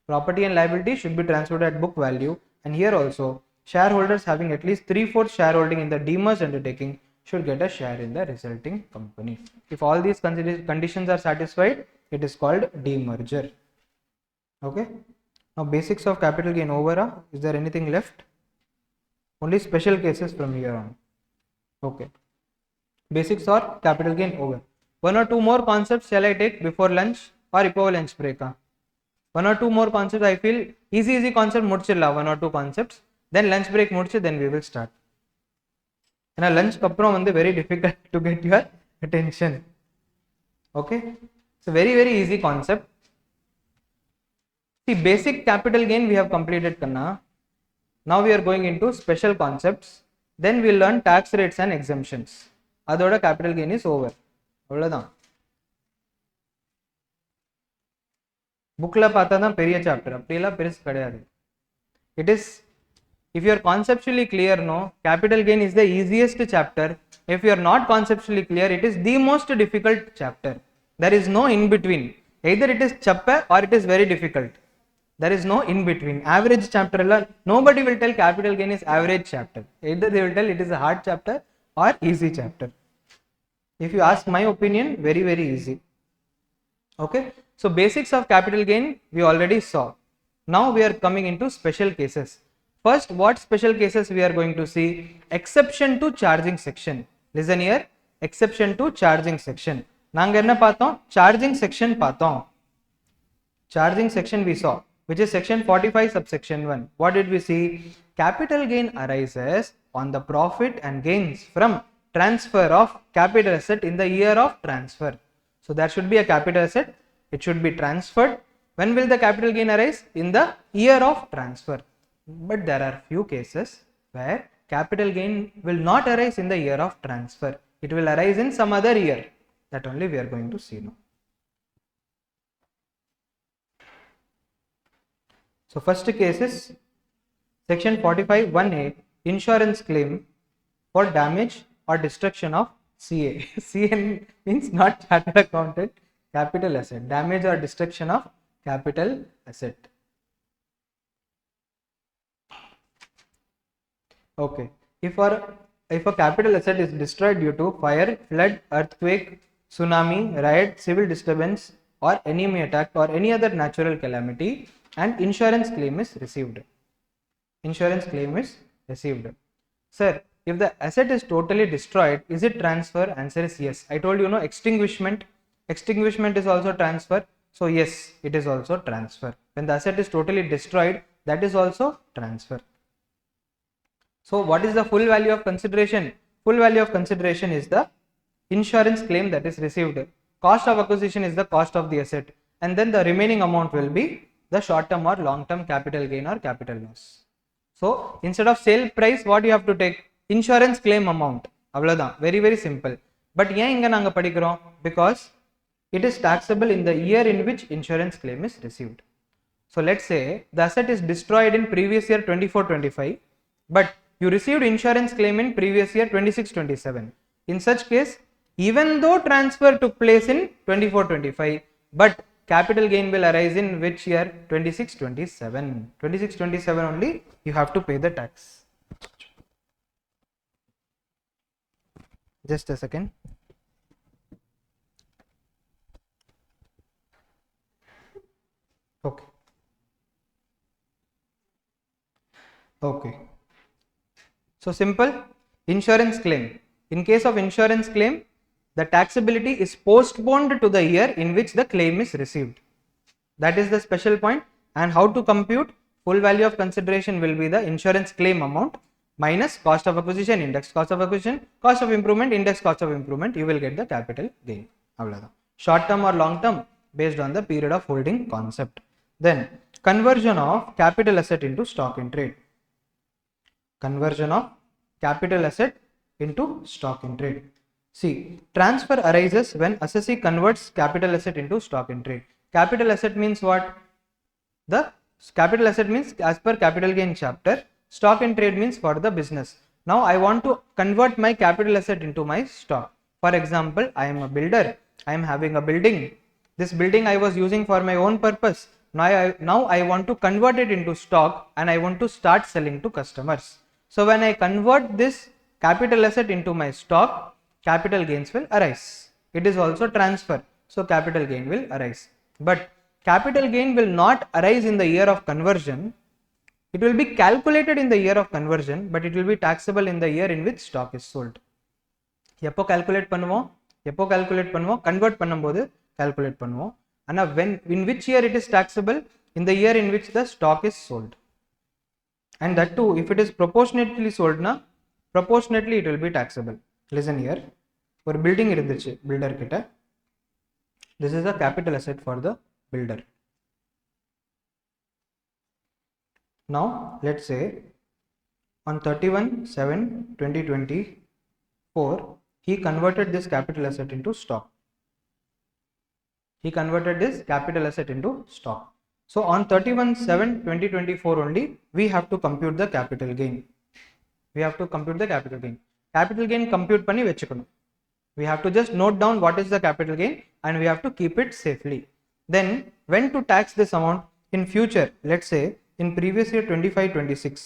Property and liability should be transferred at book value, and here also shareholders having at least 3/4 shareholding in the demerged undertaking should get a share in the resulting company. If all these conditions are satisfied, it is called demerger. Okay, now basics of capital gain over. Is there anything left? Only special cases from here on. Okay, basics or capital gain over. One or two more concepts shall I take before lunch or before lunch break? One or two more concepts. I feel easy concept mudichilla, one or two concepts, then lunch break mudichu, then we will start. And lunch kapram vandu very difficult to get your attention. Okay, so very easy concept. See, basic capital gain we have completed kanna. Now we are going into special concepts, then we will learn tax rates and exemptions. Adoda capital gain is over. Avladhaan. Bookla paatha na periya chapter, aprila peris kadayadu. It is, if you are conceptually clear, no, capital gain is the easiest chapter. If you are not conceptually clear, it is the most difficult chapter. There is no in between. Either it is chappa or it is very difficult. There is no in between. Average chapter, nobody will tell capital gain is average chapter. Either they will tell it is a hard chapter or easy chapter. If you ask my opinion, very easy. Okay, so basics of capital gain we already saw. Now we are coming into special cases. First, what special cases we are going to see? Exception to charging section. Listen here, exception to charging section. Naanga enna paathom? Charging section paathom. Charging section we saw, which is section 45 subsection 1. What did we see? Capital gain arises on the profit and gains from transfer of capital asset in the year of transfer. So there should be a capital asset, it should be transferred. When will the capital gain arise? In the year of transfer. But there are few cases where capital gain will not arise in the year of transfer. It will arise in some other year. That only we are going to see now. So first case is section 45 1A, insurance claim for damage or destruction of CA. CA means not chartered accountant, capital asset. Damage or destruction of capital asset. Okay. If a capital asset is destroyed due to fire, flood, earthquake, tsunami, riot, civil disturbance, or enemy attack, or any other natural calamity, and insurance claim is received. Insurance claim is received. Sir, if the asset is totally destroyed, is it transfer? Answer is yes. I told you, no, extinguishment. Extinguishment is also transfer. So yes, it is also transfer. When the asset is totally destroyed, that is also transfer. So what is the full value of consideration? Full value of consideration is the insurance claim that is received. Cost of acquisition is the cost of the asset, and then the remaining amount will be the short term or long term capital gain or capital loss. So instead of sale price, what you have to take? Insurance claim amount. Avladhaan. Very simple. But yen inga naanga padikrom? Because it is taxable in the year in which insurance claim is received. So let's say the asset is destroyed in previous year 24-25, but you received insurance claim in previous year 26-27. In such case, even though transfer took place in 24-25, but capital gain will arise in which year? 26-27. 26-27 only you have to pay the tax. Just a second. Okay. So simple, insurance claim. In case of insurance claim, the taxability is postponed to the year in which the claim is received. That is the special point. And how to compute? Full value of consideration will be the insurance claim amount minus cost of acquisition, index cost of acquisition, cost of improvement, index cost of improvement. You will get the capital gain. Short term or long term based on the period of holding concept. Then conversion of capital asset into stock in trade. Conversion of capital asset into stock in trade. See, transfer arises when assessee converts capital asset into stock in trade. Capital asset means what? The So capital asset means as per capital gain chapter, stock in trade means for the business. Now I want to convert my capital asset into my stock. For example, I am a builder, I am having a building. This building I was using for my own purpose. Now I want to convert it into stock and I want to start selling to customers. So when I convert this capital asset into my stock, capital gains will arise. It is also transfer, so capital gain will arise. But capital gain will not arise in the year of conversion. It will be calculated in the year of conversion, but it will be taxable in the year in which stock is sold. எப்போ calculate பண்ணுவோம் convert பண்ணும்போது calculate பண்ணுவோம். ஆனா when in which year it is taxable? In the year in which the stock is sold. And that too, if it is proportionately sold na, proportionately it will be taxable. Listen here, ஒரு building இருந்துச்சு builder கிட்ட. This is a capital asset for the builder. Now let's say on 31/7/2024 he converted this capital asset into stock. He converted this capital asset into stock. So on 31/7/2024 only we have to compute the capital gain. We have to compute the capital gain. Capital gain compute panni vechukonum. We have to just note down what is the capital gain and we have to keep it safely. Then when to tax this amount in future, let's say in previous year 25/26,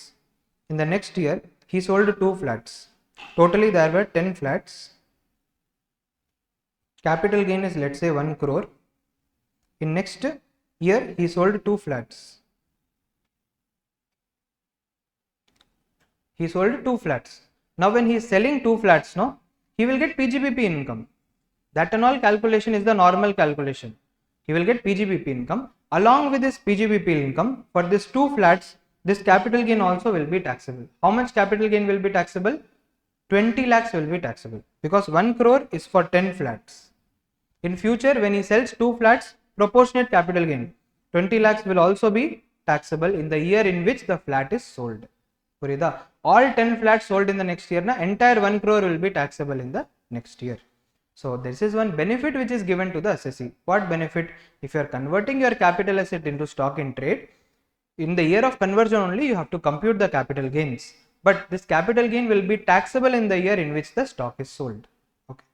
in the next year he sold 2 flats. Totally there were 10 flats. Capital gain is let's say 1 crore. In next year he sold 2 flats. He sold 2 flats. Now when he is selling 2 flats, no, he will get PGBP income. That and all calculation is the normal calculation. He will get PGBP income. Along with this PGBP income, for this 2 flats, this capital gain also will be taxable. How much capital gain will be taxable? 20 lakhs will be taxable, because 1 crore is for 10 flats. In future when he sells 2 flats, proportionate capital gain 20 lakhs will also be taxable in the year in which the flat is sold. All 10 flats sold in the next year, na entire 1 crore will be taxable in the next year. So this is one benefit which is given to the assessee. What benefit? If you are converting your capital asset into stock in trade, in the year of conversion only you have to compute the capital gains, but this capital gain will be taxable in the year in which the stock is sold. Okay.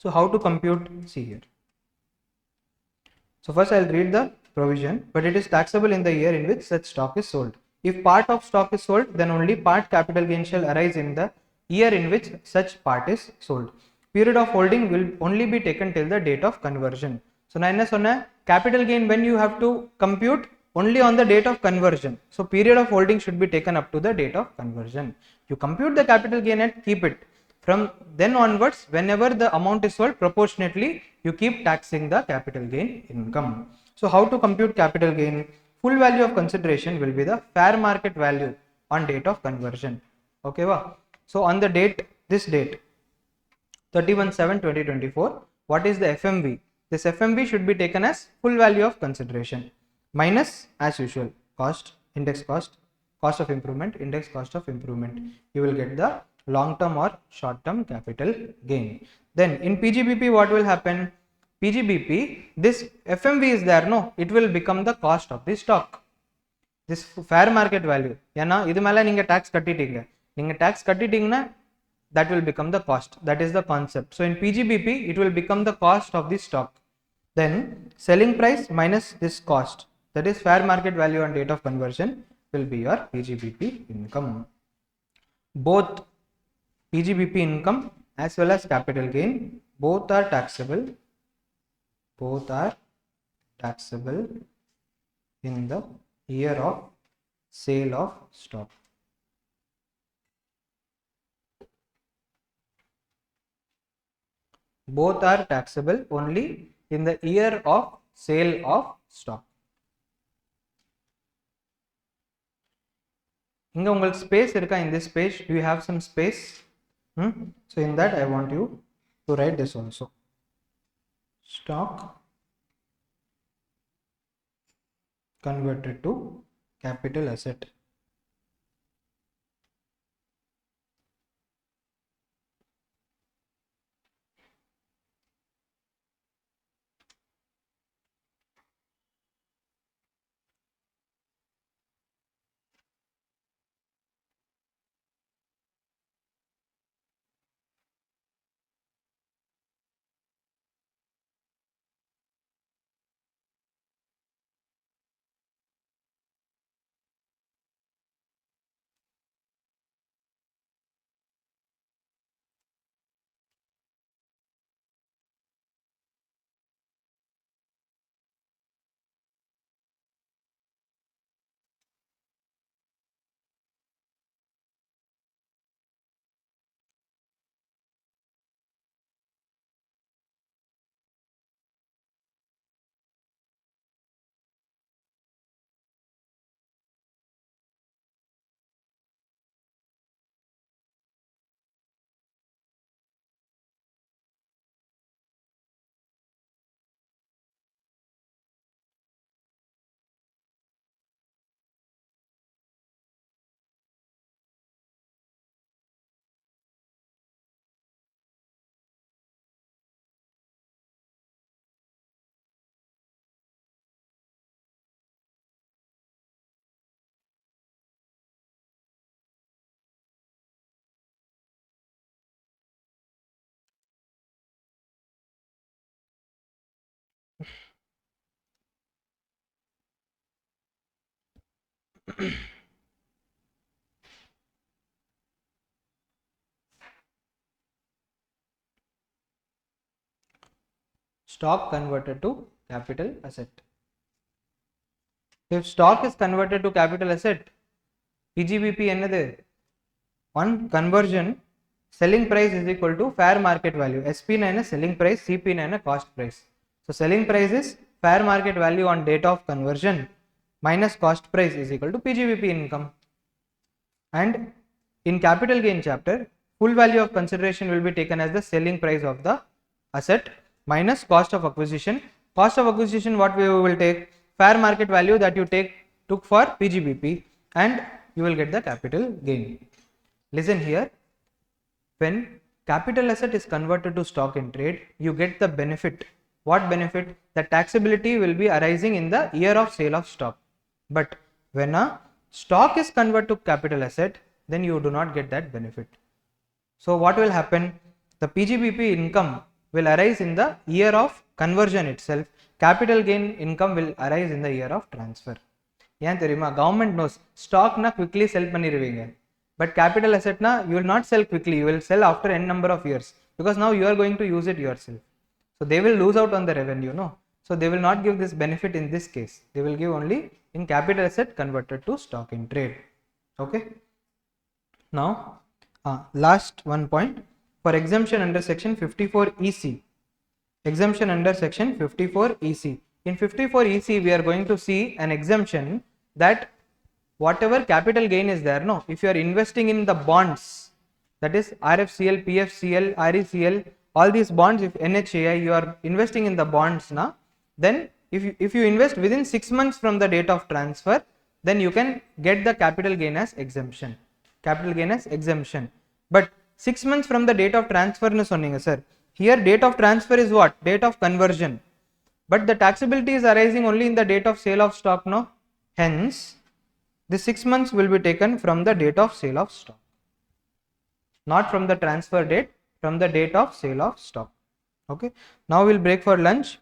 So how to compute? See here. So first I will read the provision, but it is taxable in the year in which such stock is sold. If part of stock is sold, then only part capital gain shall arise in the year in which such part is sold. Period of holding will only be taken till the date of conversion. So na enna sonna, capital gain when you have to compute only on the date of conversion. So period of holding should be taken up to the date of conversion. You compute the capital gain and keep it. From then onwards, whenever the amount is sold, proportionately you keep taxing the capital gain income. So how to compute capital gain? Full value of consideration will be the fair market value on date of conversion. Okay, wow. So on the date, this date 31/7/2024, what is the FMV? This FMV should be taken as full value of consideration minus, as usual, cost, index cost, cost of improvement, index cost of improvement. You will get the long term or short term capital gain. Then in PGBP what will happen? PGBP, this FMV is there, no, it will become the cost of the stock. This fair market value, ஏன்னா இது மேல நீங்க tax கட்டிட்டீங்க, நீங்க tax கட்டிட்டீங்கன்னா that will become the cost. That is the concept. So in PGBP it will become the cost of the stock. Then selling price minus this cost, that is fair market value on date of conversion, will be your PGBP income. Both PGBP income as well as capital gain, both are taxable. Both are taxable in the year of sale of stock. Both are taxable only in the year of sale of stock. Inga ungalku space irukka in this page? Do you have some space? So in that I want you to write this also. Stock converted to capital asset. Stock converted to capital asset. If stock is converted to capital asset, PGBP என்னது? On conversion, selling price is equal to fair market value. SP is selling price, CP is cost price. So selling price is fair market value on date of conversion minus cost price is equal to PGBP income. And in capital gain chapter, full value of consideration will be taken as the selling price of the asset minus cost of acquisition. Cost of acquisition, what we will take? Fair market value that you took for PGBP, and you will get the capital gain. Listen here, when capital asset is converted to stock in trade, you get the benefit. What benefit? The taxability will be arising in the year of sale of stock. But when a stock is converted to capital asset, then you do not get that benefit. So what will happen? The PGBP income will arise in the year of conversion itself. Capital gain income will arise in the year of transfer. ஏன் தெரியுமா? Government knows stock na quickly sell பண்ணிடுவீங்க. But capital asset na you will not sell quickly, you will sell after n number of years, because now you are going to use it yourself. So they will lose out on the revenue, no? So they will not give this benefit in this case. They will give only in capital asset converted to stock in trade. Okay. Now last one point, for exemption under section 54 EC. Exemption under section 54 EC. In 54 EC we are going to see an exemption that whatever capital gain is there, no, if you are investing in the bonds, that is RFCL, PFCL, RECL, all these bonds, if NHAI, you are investing in the bonds now, then if you invest within 6 months from the date of transfer, then you can get the capital gain as exemption. Capital gain as exemption. But 6 months from the date of transfer nu sonninga sir. Here date of transfer is what? Date of conversion. But the taxability is arising only in the date of sale of stock, no? Hence, the 6 months will be taken from the date of sale of stock, not from the transfer date, from the date of sale of stock. Okay. Now we'll break for lunch.